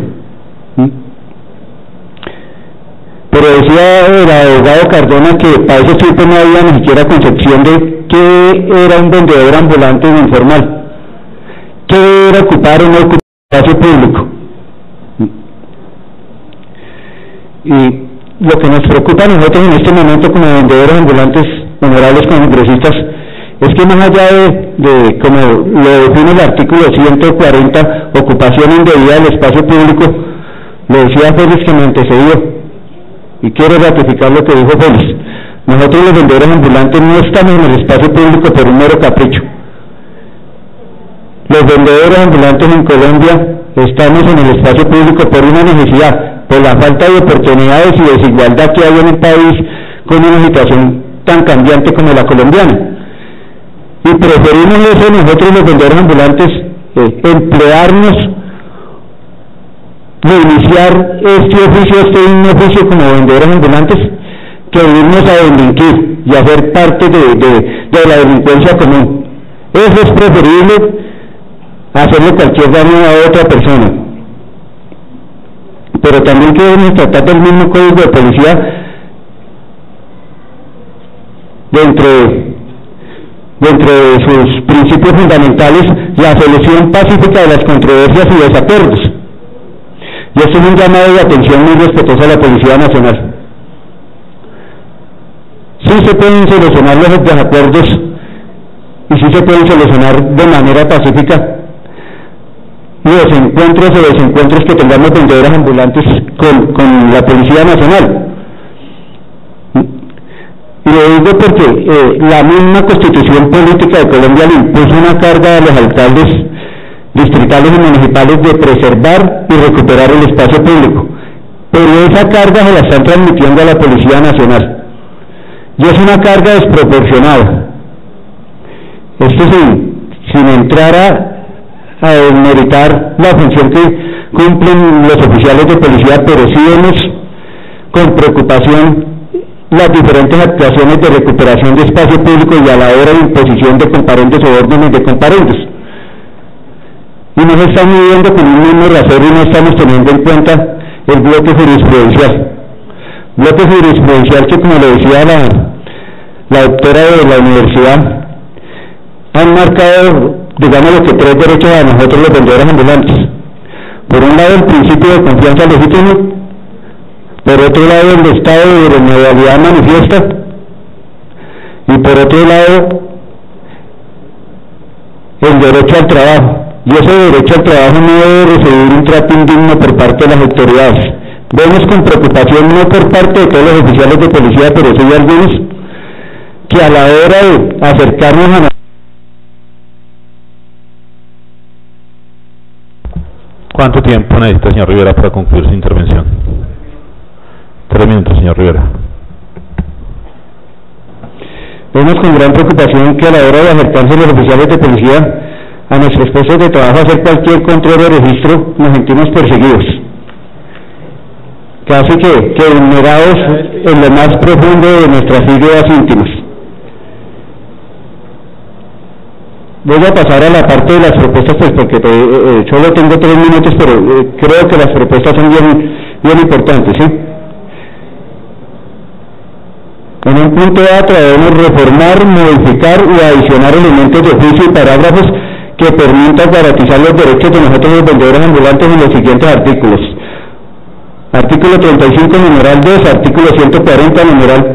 Pero decía el abogado Cardona que para ese tiempo no había ni siquiera concepción de qué era un vendedor ambulante informal, qué era ocupar o no ocupar espacio público. Y lo que nos preocupa a nosotros en este momento como vendedores ambulantes, honorables congresistas, es que más allá de como lo define el artículo 140, ocupación indebida del espacio público, lo decía Félix que me antecedió, y quiero ratificar lo que dijo Félix: nosotros los vendedores ambulantes no estamos en el espacio público por un mero capricho. Los vendedores ambulantes en Colombia estamos en el espacio público por una necesidad, por la falta de oportunidades y desigualdad que hay en el país con una situación tan cambiante como la colombiana. Y preferimos eso nosotros los vendedores ambulantes, emplearnos de iniciar un oficio como vendedores ambulantes, que irnos a delinquir y a ser parte de la delincuencia común. Eso es preferible hacerle cualquier daño a otra persona. Pero también queremos tratar del mismo Código de Policía dentro de sus principios fundamentales, la solución pacífica de las controversias y desacuerdos. Y esto es un llamado de atención muy respetuoso a la Policía Nacional. Sí se pueden solucionar los desacuerdos y sí se pueden solucionar de manera pacífica los encuentros o desencuentros que tengamos vendedores ambulantes con la Policía Nacional. Y lo digo porque la misma Constitución Política de Colombia le impuso una carga a los alcaldes distritales y municipales de preservar y recuperar el espacio público, pero esa carga se la están transmitiendo a la Policía Nacional, y es una carga desproporcionada. Esto sin entrar a desmeritar la función que cumplen los oficiales de policía, pero sí vemos con preocupación las diferentes actuaciones de recuperación de espacio público y a la hora de imposición de comparendos o órdenes de comparendos. Y no se están midiendo con un mismo rasero y no estamos teniendo en cuenta el bloque jurisprudencial. Bloque jurisprudencial que, como le decía la doctora de la universidad, han marcado, digamos, lo que 3 derechos a nosotros los vendedores ambulantes. Por un lado, el principio de confianza legítima, por otro lado el estado de vulnerabilidad manifiesta, y por otro lado el derecho al trabajo. Y ese derecho al trabajo no debe recibir un trato indigno por parte de las autoridades. Vemos con preocupación, no por parte de todos los oficiales de policía, pero sí de algunos, que a la hora de acercarnos a... ¿Cuánto tiempo necesita, señor Rivera, para concluir su intervención? 3 minutos, señor Rivera. Vemos con gran preocupación que a la hora de acercarse los oficiales de policía a nuestros puestos de trabajo a hacer cualquier control de registro, nos sentimos perseguidos, casi que vulnerados en lo más profundo de nuestras ideas íntimas. Voy a pasar a la parte de las propuestas, pues porque solo tengo 3 minutos, pero creo que las propuestas son bien importantes, ¿sí? En un punto A debemos reformar, modificar y adicionar elementos de juicio y parágrafos que permitan garantizar los derechos de nosotros los vendedores ambulantes en los siguientes artículos. Artículo 35, numeral 2, artículo 140, numeral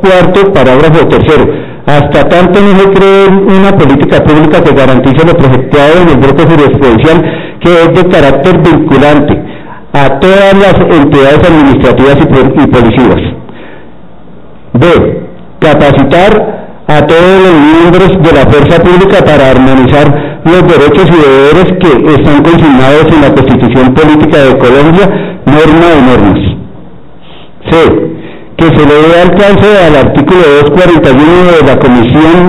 4, parágrafo 3. Hasta tanto no se cree una política pública que garantice lo proyectado en el bloque jurisprudencial, que es de carácter vinculante a todas las entidades administrativas y policivas. B. Capacitar a todos los miembros de la fuerza pública para armonizar los derechos y deberes que están consignados en la Constitución Política de Colombia, norma de normas. C. Que se le dé alcance al artículo 241 de la Comisión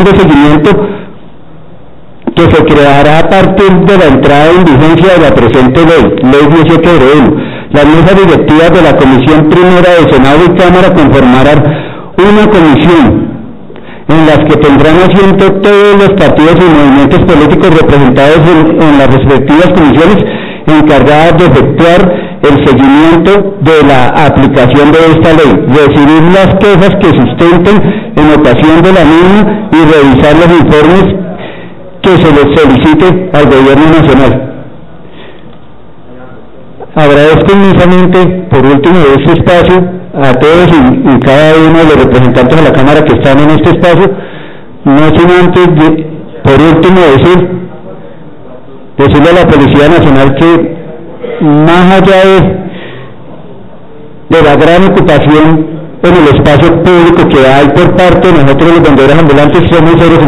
de Seguimiento, que se creará a partir de la entrada en vigencia de la presente ley 17/1. Las mesas directivas de la Comisión Primera de Senado y Cámara conformarán una comisión en las que tendrán asiento todos los partidos y movimientos políticos representados en las respectivas comisiones, encargadas de efectuar el seguimiento de la aplicación de esta ley, recibir las quejas que sustenten en ocasión de la misma y revisar los informes que se les solicite al Gobierno Nacional. Agradezco inmensamente, por último, de este espacio a todos y cada uno de los representantes de la Cámara que están en este espacio, no sin antes, por último, decirle a la Policía Nacional que, más allá de la gran ocupación en el espacio público que hay por parte de nosotros los vendedores ambulantes, somos seres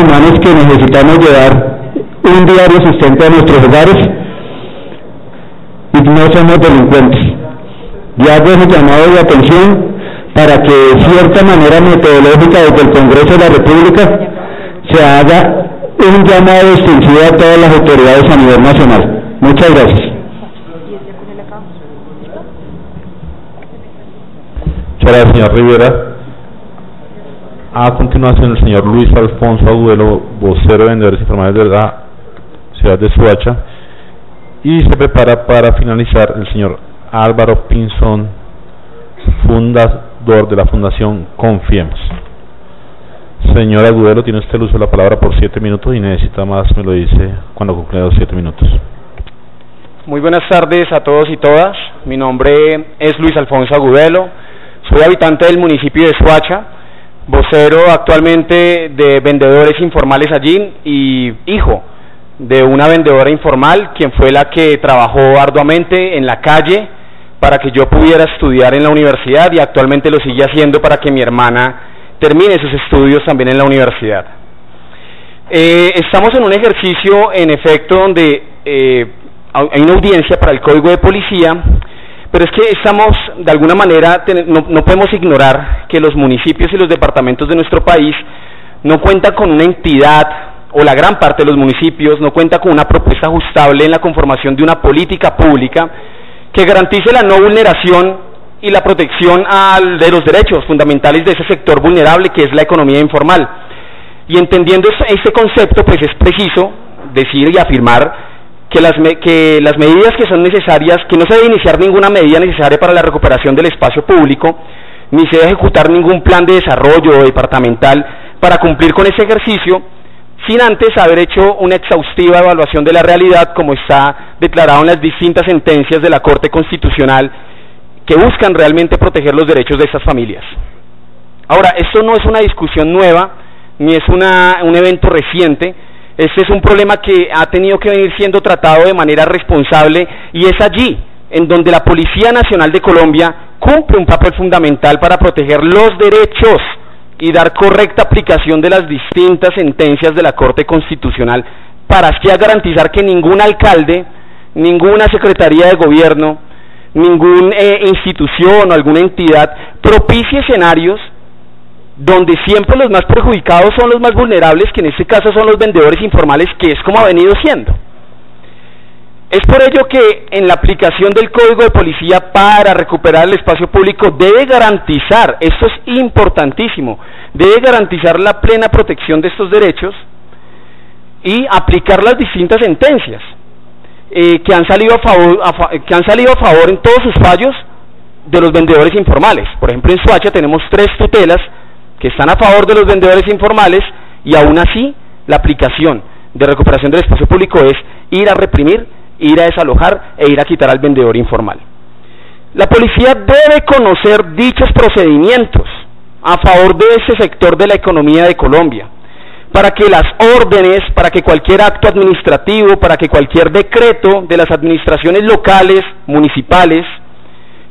humanos que necesitamos llevar un diario sustento a nuestros hogares, y no somos delincuentes. Y hago ese llamado de atención para que de cierta manera metodológica desde el Congreso de la República se haga un llamado extensivo a todas las autoridades a nivel nacional. Muchas gracias. Muchas gracias, señor Rivera. A continuación, el señor Luis Alfonso Agudelo, vocero de vendedores informales de la ciudad de Soacha. Y se prepara para finalizar el señor Álvaro Pinzón, fundador de la Fundación Confiemos. Señor Agudelo, tiene usted el uso de la palabra por 7 minutos y necesita más, me lo dice cuando concluya los 7 minutos. Muy buenas tardes a todos y todas. Mi nombre es Luis Alfonso Agudelo, soy habitante del municipio de Soacha, vocero actualmente de vendedores informales allí y hijo de una vendedora informal, quien fue la que trabajó arduamente en la calle para que yo pudiera estudiar en la universidad y actualmente lo sigue haciendo para que mi hermana termine sus estudios también en la universidad. Estamos en un ejercicio, en efecto, donde hay una audiencia para el Código de Policía, pero es que estamos, de alguna manera, no podemos ignorar que los municipios y los departamentos de nuestro país no cuentan con una entidad, o la gran parte de los municipios no cuenta con una propuesta ajustable en la conformación de una política pública que garantice la no vulneración y la protección de los derechos fundamentales de ese sector vulnerable que es la economía informal. Y entendiendo este concepto, pues es preciso decir y afirmar que las medidas que son necesarias, que no se debe iniciar ninguna medida necesaria para la recuperación del espacio público, ni se debe ejecutar ningún plan de desarrollo departamental para cumplir con ese ejercicio, sin antes haber hecho una exhaustiva evaluación de la realidad, como está declarado en las distintas sentencias de la Corte Constitucional que buscan realmente proteger los derechos de estas familias. Ahora, esto no es una discusión nueva, ni es un evento reciente. Este es un problema que ha tenido que venir siendo tratado de manera responsable, y es allí en donde la Policía Nacional de Colombia cumple un papel fundamental para proteger los derechos y dar correcta aplicación de las distintas sentencias de la Corte Constitucional, para así garantizar que ningún alcalde, ninguna secretaría de gobierno, ninguna institución o alguna entidad propicie escenarios donde siempre los más perjudicados son los más vulnerables, que en este caso son los vendedores informales, que es como ha venido siendo. Es por ello que en la aplicación del Código de Policía para recuperar el espacio público debe garantizar, esto es importantísimo, debe garantizar la plena protección de estos derechos y aplicar las distintas sentencias que han salido a favor en todos sus fallos de los vendedores informales. Por ejemplo, en Soacha tenemos 3 tutelas que están a favor de los vendedores informales, y aún así la aplicación de recuperación del espacio público es ir a reprimir, ir a desalojar e ir a quitar al vendedor informal. La policía debe conocer dichos procedimientos a favor de ese sector de la economía de Colombia, para que las órdenes, para que cualquier acto administrativo, para que cualquier decreto de las administraciones locales, municipales,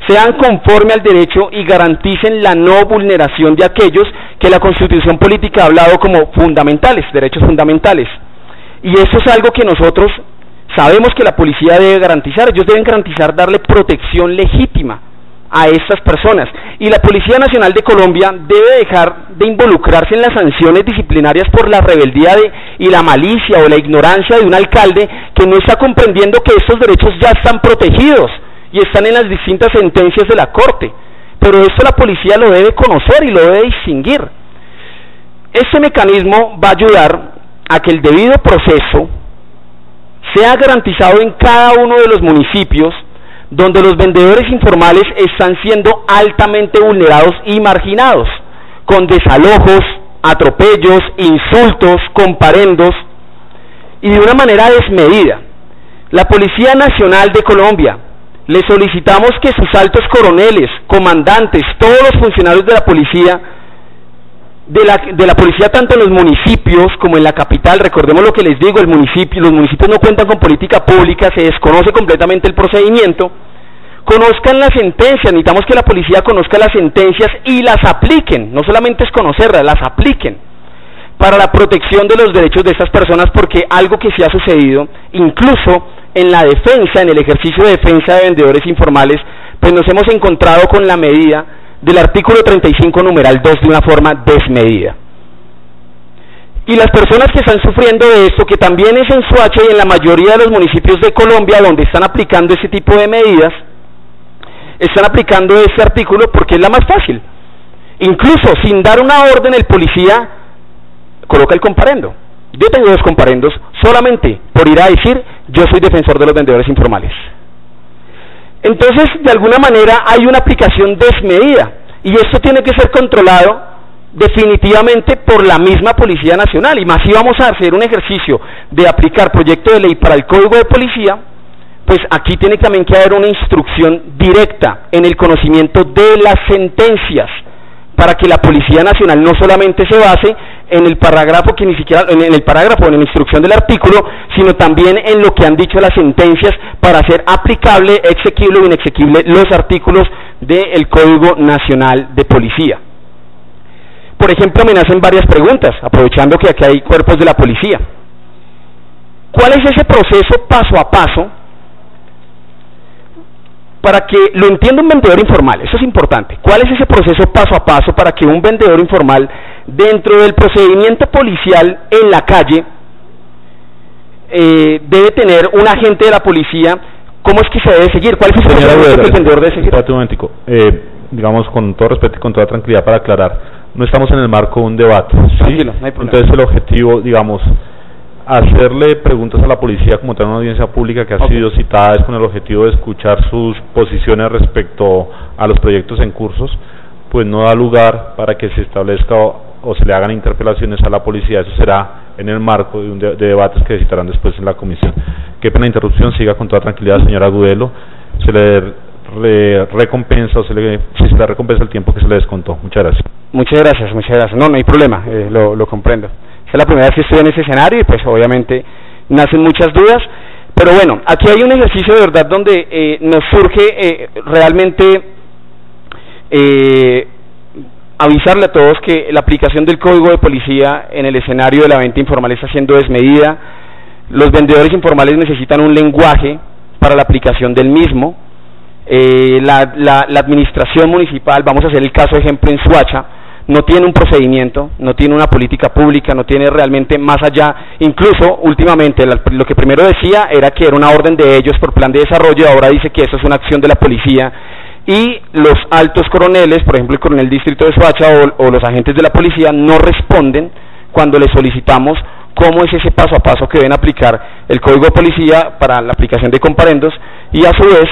sean conforme al derecho y garanticen la no vulneración de aquellos que la Constitución Política ha hablado como fundamentales, derechos fundamentales. Y eso es algo que nosotros sabemos que la policía debe garantizar. Ellos deben garantizar, darle protección legítima a estas personas, y la Policía Nacional de Colombia debe dejar de involucrarse en las sanciones disciplinarias por la rebeldía y la malicia o la ignorancia de un alcalde que no está comprendiendo que estos derechos ya están protegidos y están en las distintas sentencias de la Corte. Pero esto la policía lo debe conocer y lo debe distinguir. Este mecanismo va a ayudar a que el debido proceso sea garantizado en cada uno de los municipios donde los vendedores informales están siendo altamente vulnerados y marginados, con desalojos, atropellos, insultos, comparendos, y de una manera desmedida. La Policía Nacional de Colombia, le solicitamos que sus altos coroneles, comandantes, todos los funcionarios de la policía, de la policía tanto en los municipios como en la capital, recordemos lo que les digo, los municipios no cuentan con política pública, se desconoce completamente el procedimiento, conozcan las sentencias. Necesitamos que la policía conozca las sentencias y las apliquen, no solamente es conocerlas, las apliquen, para la protección de los derechos de estas personas, porque algo que sí ha sucedido, incluso en la defensa, en el ejercicio de defensa de vendedores informales, pues nos hemos encontrado con la medida del artículo 35 numeral 2 de una forma desmedida. Y las personas que están sufriendo de esto, que también es en Soacha y en la mayoría de los municipios de Colombia donde están aplicando ese tipo de medidas, están aplicando ese artículo porque es la más fácil. Incluso sin dar una orden, el policía coloca el comparendo. Yo tengo 2 comparendos solamente por ir a decir yo soy defensor de los vendedores informales. Entonces, de alguna manera hay una aplicación desmedida, y esto tiene que ser controlado definitivamente por la misma Policía Nacional. Y más si vamos a hacer un ejercicio de aplicar proyecto de ley para el Código de Policía, pues aquí tiene también que haber una instrucción directa en el conocimiento de las sentencias, para que la Policía Nacional no solamente se base en el parágrafo, que ni siquiera en el parágrafo, en la instrucción del artículo, sino también en lo que han dicho las sentencias para hacer aplicable, exequible o inexequible los artículos del Código Nacional de Policía. Por ejemplo, me nacen varias preguntas, aprovechando que aquí hay cuerpos de la policía. ¿Cuál es ese proceso paso a paso para que lo entienda un vendedor informal? Eso es importante. ¿Cuál es ese proceso paso a paso para que un vendedor informal, dentro del procedimiento policial en la calle, debe tener un agente de la policía? ¿Cómo es que se debe seguir? ¿Cuál es el procedimiento que el vendedor debe seguir? Espérate un momentico. Digamos, con todo respeto y con toda tranquilidad, para aclarar, no estamos en el marco de un debate, ¿sí? Tranquilo, no hay problema. Entonces el objetivo, digamos, hacerle preguntas a la policía como tal, una audiencia pública que ha sido citada, es con el objetivo de escuchar sus posiciones respecto a los proyectos en cursos, pues no da lugar para que se establezca o se le hagan interpelaciones a la policía. Eso será en el marco de debates que citarán después en la comisión. Qué pena interrupción, siga con toda tranquilidad, señora Agudelo. Se le recompensa, se le recompensa el tiempo que se le descontó. Muchas gracias. Muchas gracias. No hay problema, lo comprendo. Esta es la primera vez que estoy en ese escenario y pues obviamente nacen muchas dudas, pero bueno, aquí hay un ejercicio de verdad donde nos surge realmente avisarle a todos que la aplicación del Código de Policía en el escenario de la venta informal está siendo desmedida. Los vendedores informales necesitan un lenguaje para la aplicación del mismo. La administración municipal, vamos a hacer el caso ejemplo en Soacha, no tiene un procedimiento, no tiene una política pública, no tiene realmente más allá. Incluso últimamente lo que primero decía era que era una orden de ellos por plan de desarrollo, ahora dice que eso es una acción de la policía, y los altos coroneles, por ejemplo el coronel distrito de Soacha o los agentes de la policía no responden cuando les solicitamos cómo es ese paso a paso que deben aplicar el Código de Policía para la aplicación de comparendos, y a su vez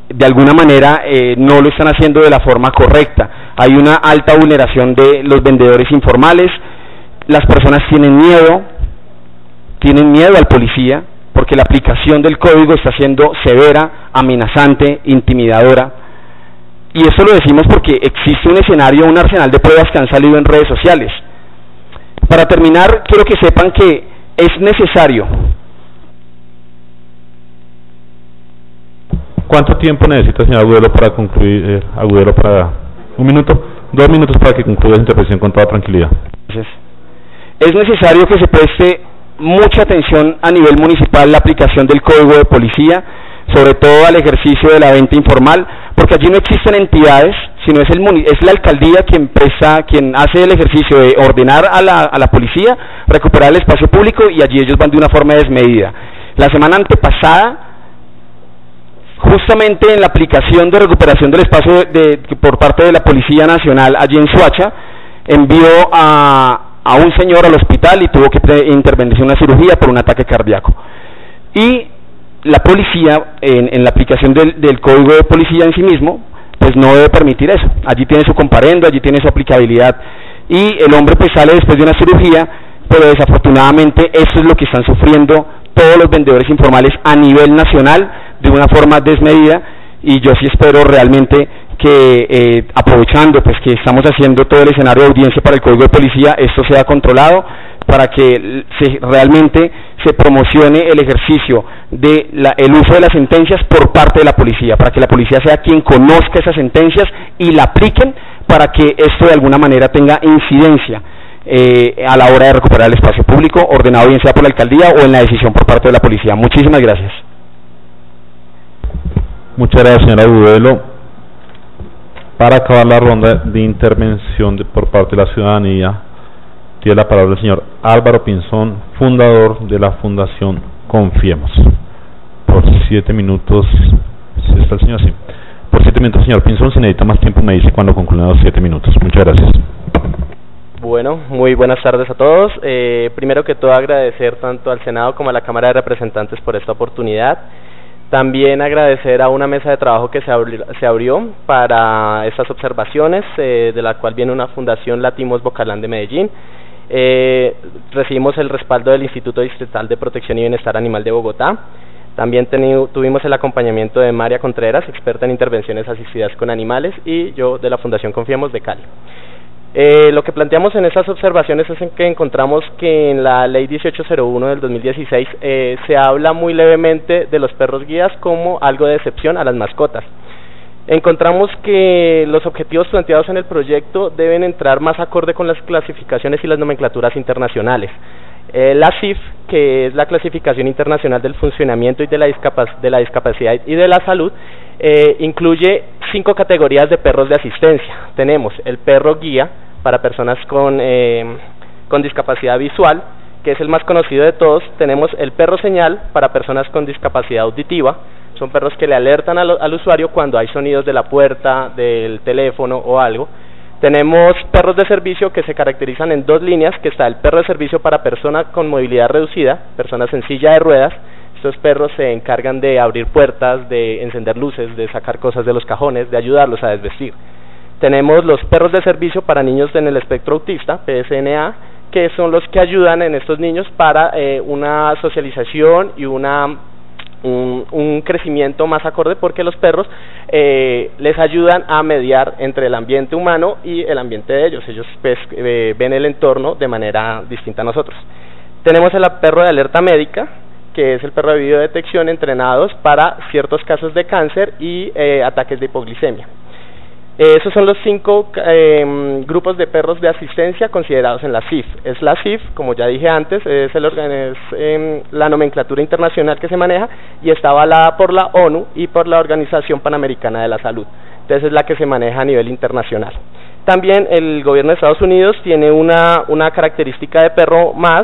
de alguna manera no lo están haciendo de la forma correcta. Hay una alta vulneración de los vendedores informales, las personas tienen miedo al policía, porque la aplicación del código está siendo severa, amenazante, intimidadora, y eso lo decimos porque existe un escenario, un arsenal de pruebas que han salido en redes sociales. Para terminar, quiero que sepan que es necesario. ¿Cuánto tiempo necesita, señor Agudelo, para concluir? Agudelo, para 1 minuto, 2 minutos para que concluya la intervención con toda tranquilidad. Es necesario que se preste mucha atención a nivel municipal la aplicación del Código de Policía, sobre todo al ejercicio de la venta informal, porque allí no existen entidades, sino es la alcaldía quien hace el ejercicio de ordenar a la policía, recuperar el espacio público, y allí ellos van de una forma desmedida. La semana antepasada, justamente en la aplicación de recuperación del espacio por parte de la Policía Nacional allí en Soacha, envió a un señor al hospital y tuvo que intervenir en una cirugía por un ataque cardíaco. Y la policía, en la aplicación del Código de Policía en sí mismo, pues no debe permitir eso. Allí tiene su comparendo, allí tiene su aplicabilidad, y el hombre pues sale después de una cirugía, pero desafortunadamente eso es lo que están sufriendo todos los vendedores informales a nivel nacional de una forma desmedida, y yo sí espero realmente que aprovechando pues que estamos haciendo todo el escenario de audiencia para el Código de Policía, esto sea controlado para que realmente se promocione el ejercicio de el uso de las sentencias por parte de la policía, para que la policía sea quien conozca esas sentencias y la apliquen, para que esto de alguna manera tenga incidencia a la hora de recuperar el espacio público, ordenado bien sea por la alcaldía o en la decisión por parte de la policía. Muchísimas gracias. Muchas gracias, señora Agudelo. Para acabar la ronda de intervención por parte de la ciudadanía, tiene la palabra el señor Álvaro Pinzón, fundador de la Fundación Confiemos. Por 7 minutos, ¿sí está el señor? Sí. Por 7 minutos, señor Pinzón, si necesita más tiempo me dice cuando concluyan los 7 minutos. Muchas gracias. Bueno, muy buenas tardes a todos. Primero que todo agradecer tanto al Senado como a la Cámara de Representantes por esta oportunidad. También agradecer a una mesa de trabajo que se abrió para estas observaciones, de la cual viene una fundación Latimos Bocalán de Medellín. Recibimos el respaldo del Instituto Distrital de Protección y Bienestar Animal de Bogotá. También tuvimos el acompañamiento de María Contreras, experta en intervenciones asistidas con animales, y yo de la Fundación Confiemos de Cali. Lo que planteamos en estas observaciones es en que encontramos que en la Ley 1801 del 2016 se habla muy levemente de los perros guías como algo de excepción a las mascotas. Encontramos que los objetivos planteados en el proyecto deben entrar más acorde con las clasificaciones y las nomenclaturas internacionales. La CIF, que es la Clasificación Internacional del Funcionamiento y de la Discapacidad y de la Salud, incluye 5 categorías de perros de asistencia. Tenemos el perro guía para personas con discapacidad visual, que es el más conocido de todos. Tenemos el perro señal para personas con discapacidad auditiva. Son perros que le alertan al usuario cuando hay sonidos de la puerta, del teléfono o algo. Tenemos perros de servicio que se caracterizan en 2 líneas, que está el perro de servicio para personas con movilidad reducida, personas en silla de ruedas. Estos perros se encargan de abrir puertas, de encender luces, de sacar cosas de los cajones, de ayudarlos a desvestir. Tenemos los perros de servicio para niños en el espectro autista, PSNA, que son los que ayudan en estos niños para una socialización y un crecimiento más acorde, porque los perros les ayudan a mediar entre el ambiente humano y el ambiente de ellos. Ellos pues, ven el entorno de manera distinta a nosotros. Tenemos el perro de alerta médica, que es el perro de videodetección entrenados para ciertos casos de cáncer y ataques de hipoglicemia. Esos son los 5 grupos de perros de asistencia considerados en la CIF. Es la CIF, como ya dije antes, es la nomenclatura internacional que se maneja y está avalada por la ONU y por la Organización Panamericana de la Salud. Entonces es la que se maneja a nivel internacional. También el gobierno de Estados Unidos tiene una característica de perro más,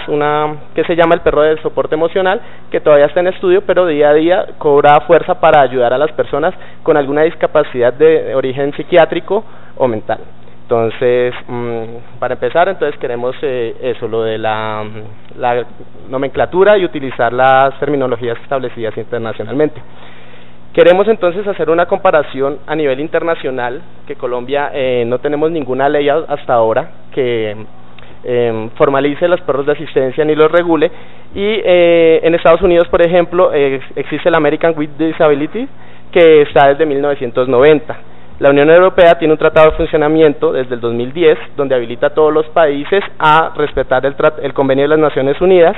que se llama el perro de soporte emocional, que todavía está en estudio, pero día a día cobra fuerza para ayudar a las personas con alguna discapacidad de origen psiquiátrico o mental. Entonces, para empezar, entonces queremos eso, lo de la nomenclatura y utilizar las terminologías establecidas internacionalmente. Queremos entonces hacer una comparación a nivel internacional, que Colombia no tenemos ninguna ley hasta ahora que formalice los perros de asistencia ni los regule, y en Estados Unidos, por ejemplo, existe el American with Disability, que está desde 1990. La Unión Europea tiene un tratado de funcionamiento desde el 2010, donde habilita a todos los países a respetar el convenio de las Naciones Unidas.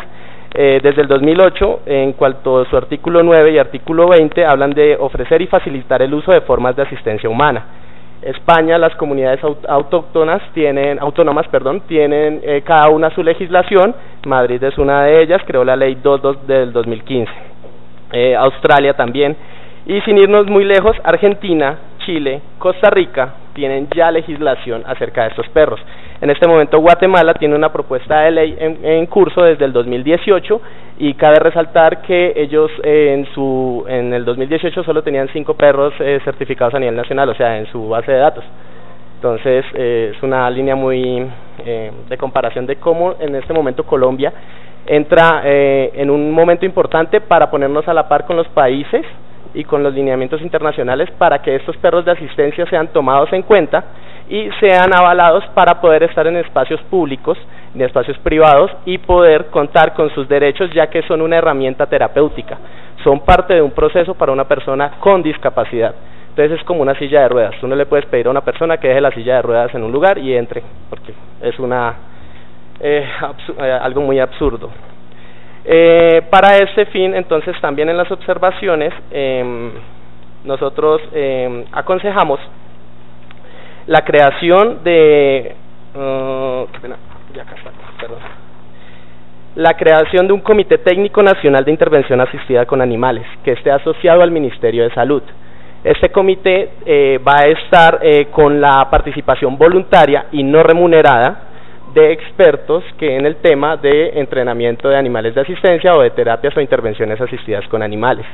Desde el 2008, en cuanto a su artículo 9 y artículo 20, hablan de ofrecer y facilitar el uso de formas de asistencia humana. España, las comunidades autónomas tienen cada una su legislación. Madrid es una de ellas, creó la ley 22 del 2015. Australia también. Y sin irnos muy lejos, Argentina, Chile, Costa Rica tienen ya legislación acerca de estos perros. En este momento Guatemala tiene una propuesta de ley en curso desde el 2018, y cabe resaltar que ellos en el 2018 solo tenían 5 perros certificados a nivel nacional, o sea, en su base de datos. Entonces es una línea muy de comparación de cómo en este momento Colombia entra en un momento importante para ponernos a la par con los países y con los lineamientos internacionales, para que estos perros de asistencia sean tomados en cuenta y sean avalados para poder estar en espacios públicos, en espacios privados, y poder contar con sus derechos, ya que son una herramienta terapéutica, son parte de un proceso para una persona con discapacidad. Entonces es como una silla de ruedas. Tú no le puedes pedir a una persona que deje la silla de ruedas en un lugar y entre, porque es algo muy absurdo. Para este fin, entonces, también en las observaciones nosotros aconsejamos la creación de la creación de un Comité Técnico Nacional de Intervención Asistida con Animales, que esté asociado al Ministerio de Salud. Este comité va a estar con la participación voluntaria y no remunerada de expertos que en el tema de entrenamiento de animales de asistencia o de terapias o intervenciones asistidas con animales.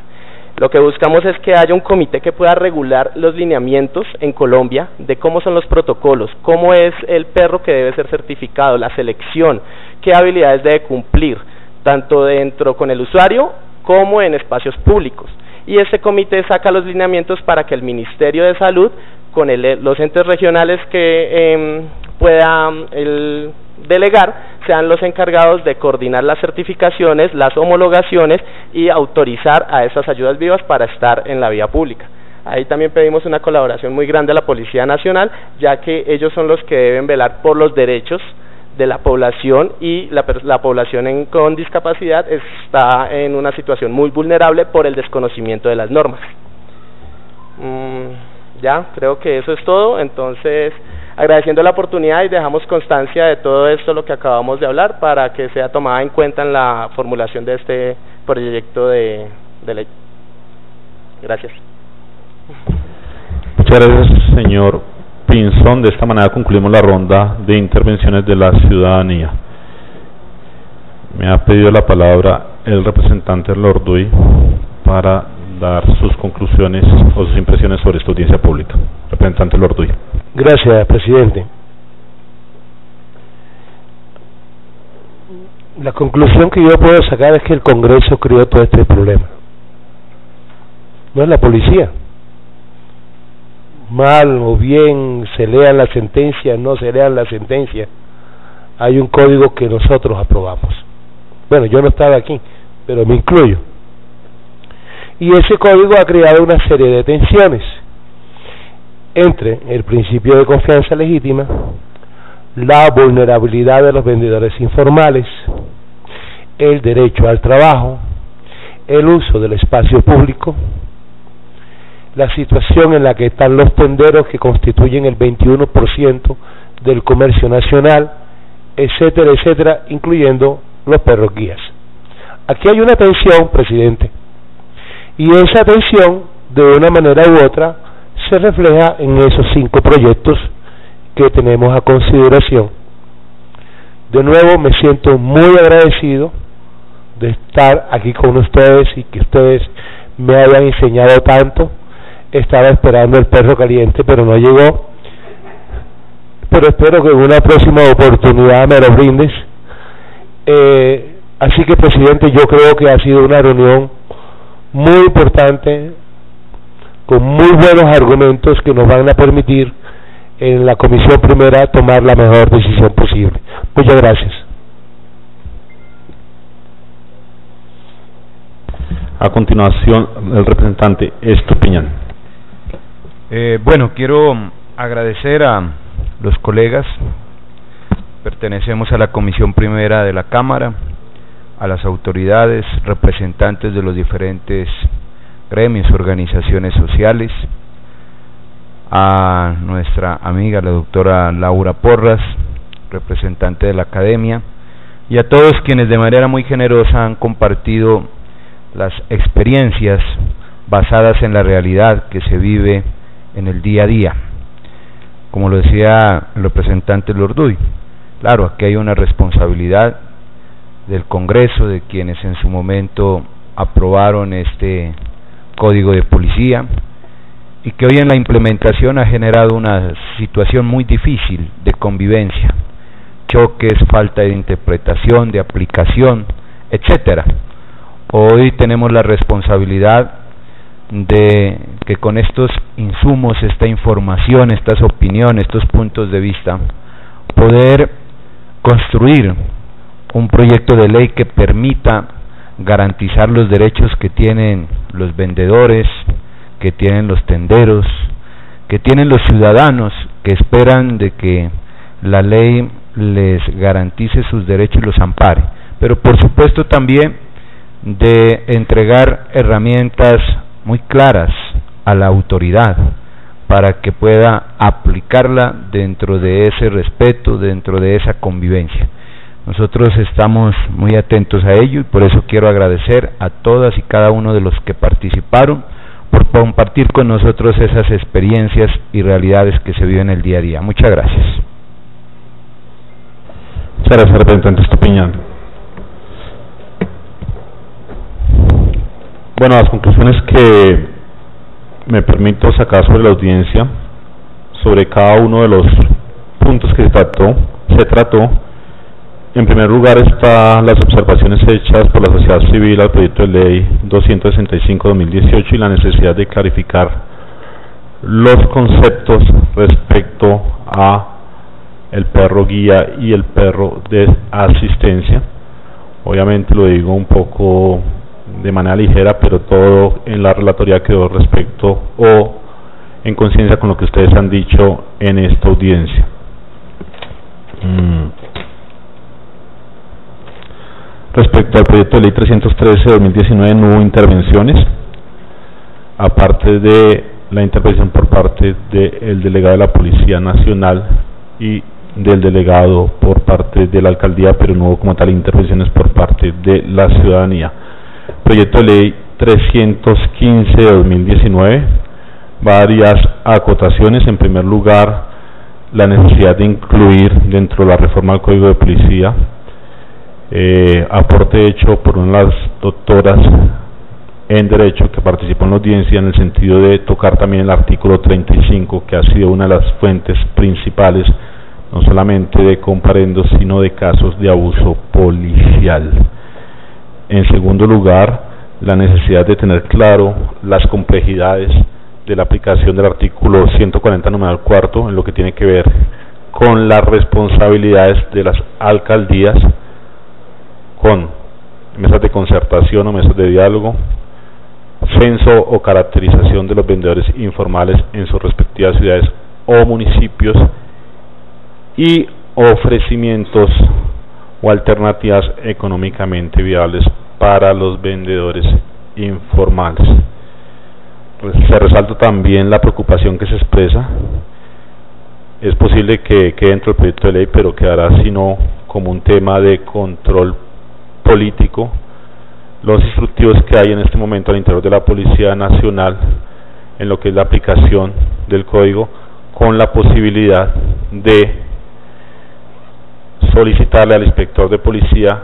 Lo que buscamos es que haya un comité que pueda regular los lineamientos en Colombia de cómo son los protocolos, cómo es el perro que debe ser certificado, la selección, qué habilidades debe cumplir, tanto dentro con el usuario como en espacios públicos. Y este comité saca los lineamientos para que el Ministerio de Salud, con los entes regionales que pueda delegar, sean los encargados de coordinar las certificaciones, las homologaciones y autorizar a estas ayudas vivas para estar en la vía pública. Ahí también pedimos una colaboración muy grande a la Policía Nacional, ya que ellos son los que deben velar por los derechos de la población, y la población con discapacidad está en una situación muy vulnerable por el desconocimiento de las normas. Ya, creo que eso es todo. Entonces, agradeciendo la oportunidad, y dejamos constancia de todo esto, lo que acabamos de hablar, para que sea tomada en cuenta en la formulación de este proyecto de ley. Gracias. Muchas gracias, señor Pinzón. De esta manera concluimos la ronda de intervenciones de la ciudadanía. Me ha pedido la palabra el representante Lorduy para dar sus conclusiones o sus impresiones sobre esta audiencia pública. Representante Lorduy. Gracias, presidente. La conclusión que yo puedo sacar es que el Congreso creó todo este problema. No es la policía. Mal o bien se lean las sentencias, no se lean las sentencias, hay un código que nosotros aprobamos. Bueno, yo no estaba aquí, pero me incluyo. Y ese código ha creado una serie de tensiones entre el principio de confianza legítima, la vulnerabilidad de los vendedores informales, el derecho al trabajo, el uso del espacio público, la situación en la que están los tenderos que constituyen el 21% del comercio nacional, etcétera, etcétera, incluyendo los perros guías. Aquí hay una tensión, presidente, y esa tensión, de una manera u otra, se refleja en esos 5 proyectos que tenemos a consideración. De nuevo, me siento muy agradecido de estar aquí con ustedes y que ustedes me hayan enseñado tanto. Estaba esperando el perro caliente, pero no llegó. Pero espero que en una próxima oportunidad me lo brindes. Así que, presidente, yo creo que ha sido una reunión muy importante, con muy buenos argumentos que nos van a permitir en la Comisión Primera tomar la mejor decisión posible. Muchas gracias. A continuación, el representante Estupiñán. Bueno, quiero agradecer a los colegas. Pertenecemos a la Comisión Primera de la Cámara, a las autoridades, representantes de los diferentes gremios, organizaciones sociales, a nuestra amiga la doctora Laura Porras, representante de la academia, y a todos quienes de manera muy generosa han compartido las experiencias basadas en la realidad que se vive en el día a día. Como lo decía el representante Lorduy, claro, aquí hay una responsabilidad del Congreso, de quienes en su momento aprobaron este Código de Policía, y que hoy en la implementación ha generado una situación muy difícil de convivencia, choques, falta de interpretación, de aplicación, etcétera. Hoy tenemos la responsabilidad de que con estos insumos, esta información, estas opiniones, estos puntos de vista, poder construir un proyecto de ley que permita garantizar los derechos que tienen los vendedores, que tienen los tenderos, que tienen los ciudadanos, que esperan de que la ley les garantice sus derechos y los ampare, pero por supuesto también de entregar herramientas muy claras a la autoridad para que pueda aplicarla dentro de ese respeto, dentro de esa convivencia. Nosotros estamos muy atentos a ello y por eso quiero agradecer a todas y cada uno de los que participaron por compartir con nosotros esas experiencias y realidades que se viven el día a día. Muchas gracias. Muchas gracias, representante Estupiñán. Bueno, las conclusiones que me permito sacar sobre la audiencia, sobre cada uno de los puntos que se trató. En primer lugar están las observaciones hechas por la sociedad civil al proyecto de ley 265/2018 y la necesidad de clarificar los conceptos respecto a el perro guía y el perro de asistencia. Obviamente lo digo un poco de manera ligera, pero todo en la relatoría quedó respecto o en conciencia con lo que ustedes han dicho en esta audiencia. Respecto al proyecto de ley 313/2019 no hubo intervenciones, aparte de la intervención por parte del delegado de la Policía Nacional y del delegado por parte de la alcaldía, pero no hubo como tal intervenciones por parte de la ciudadanía. Proyecto de ley 315/2019, varias acotaciones. En primer lugar, la necesidad de incluir dentro de la reforma del Código de Policía aporte hecho por una de las doctoras en Derecho que participó en la audiencia, en el sentido de tocar también el artículo 35, que ha sido una de las fuentes principales, no solamente de comparendos, sino de casos de abuso policial. En segundo lugar, la necesidad de tener claro las complejidades de la aplicación del artículo 140 numeral cuarto en lo que tiene que ver con las responsabilidades de las alcaldías, con mesas de concertación o mesas de diálogo, censo o caracterización de los vendedores informales en sus respectivas ciudades o municipios y ofrecimientos o alternativas económicamente viables para los vendedores informales. Se resalta también la preocupación que se expresa. Es posible que quede dentro del proyecto de ley, pero quedará sino como un tema de control político. Los instructivos que hay en este momento al interior de la Policía Nacional en lo que es la aplicación del código, con la posibilidad de solicitarle al inspector de policía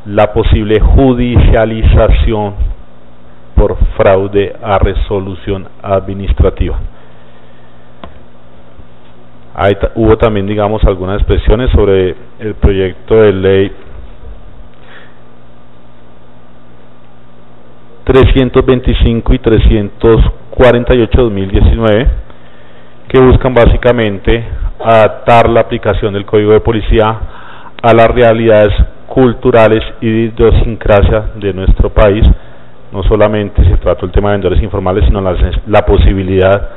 la posible judicialización por fraude a resolución administrativa. Hubo también, digamos, algunas expresiones sobre el proyecto de ley 325 y 348/2019, que buscan básicamente adaptar la aplicación del Código de Policía a las realidades culturales y de idiosincrasia de nuestro país. No solamente se trató el tema de vendedores informales, sino la posibilidad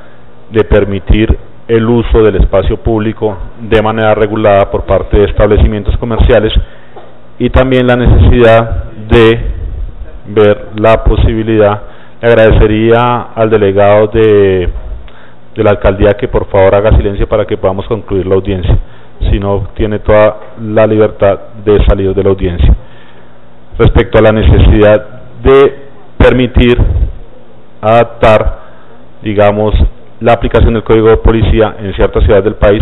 de permitir el uso del espacio público de manera regulada por parte de establecimientos comerciales, y también la necesidad de ver la posibilidad. Le agradecería al delegado de la alcaldía que por favor haga silencio para que podamos concluir la audiencia, si no tiene toda la libertad de salir de la audiencia. Respecto a la necesidad de permitir adaptar, digamos, la aplicación del Código de Policía en ciertas ciudades del país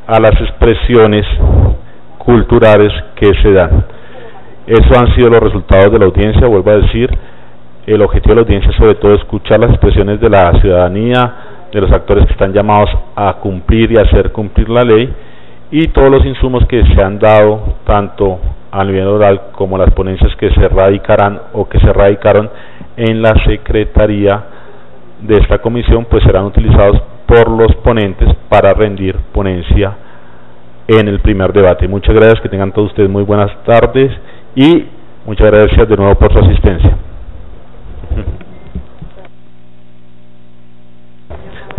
a las expresiones culturales que se dan. Esos han sido los resultados de la audiencia. Vuelvo a decir, el objetivo de la audiencia es sobre todo escuchar las expresiones de la ciudadanía, de los actores que están llamados a cumplir y hacer cumplir la ley, y todos los insumos que se han dado tanto a nivel oral como las ponencias que se radicarán o que se radicaron en la secretaría de esta comisión, pues serán utilizados por los ponentes para rendir ponencia en el primer debate. Muchas gracias, que tengan todos ustedes muy buenas tardes y muchas gracias de nuevo por su asistencia.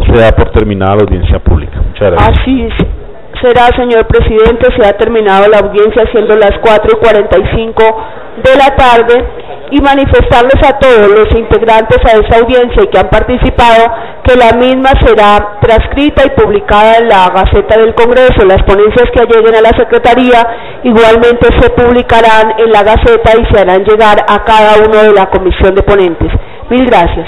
Se da por terminada la audiencia pública. Muchas gracias. Así será, señor presidente. Se ha terminado la audiencia siendo las 4:45 de la tarde, y manifestarles a todos los integrantes a esta audiencia y que han participado que la misma será transcrita y publicada en la Gaceta del Congreso. Las ponencias que lleguen a la Secretaría igualmente se publicarán en la Gaceta y se harán llegar a cada uno de la comisión de ponentes. Mil gracias.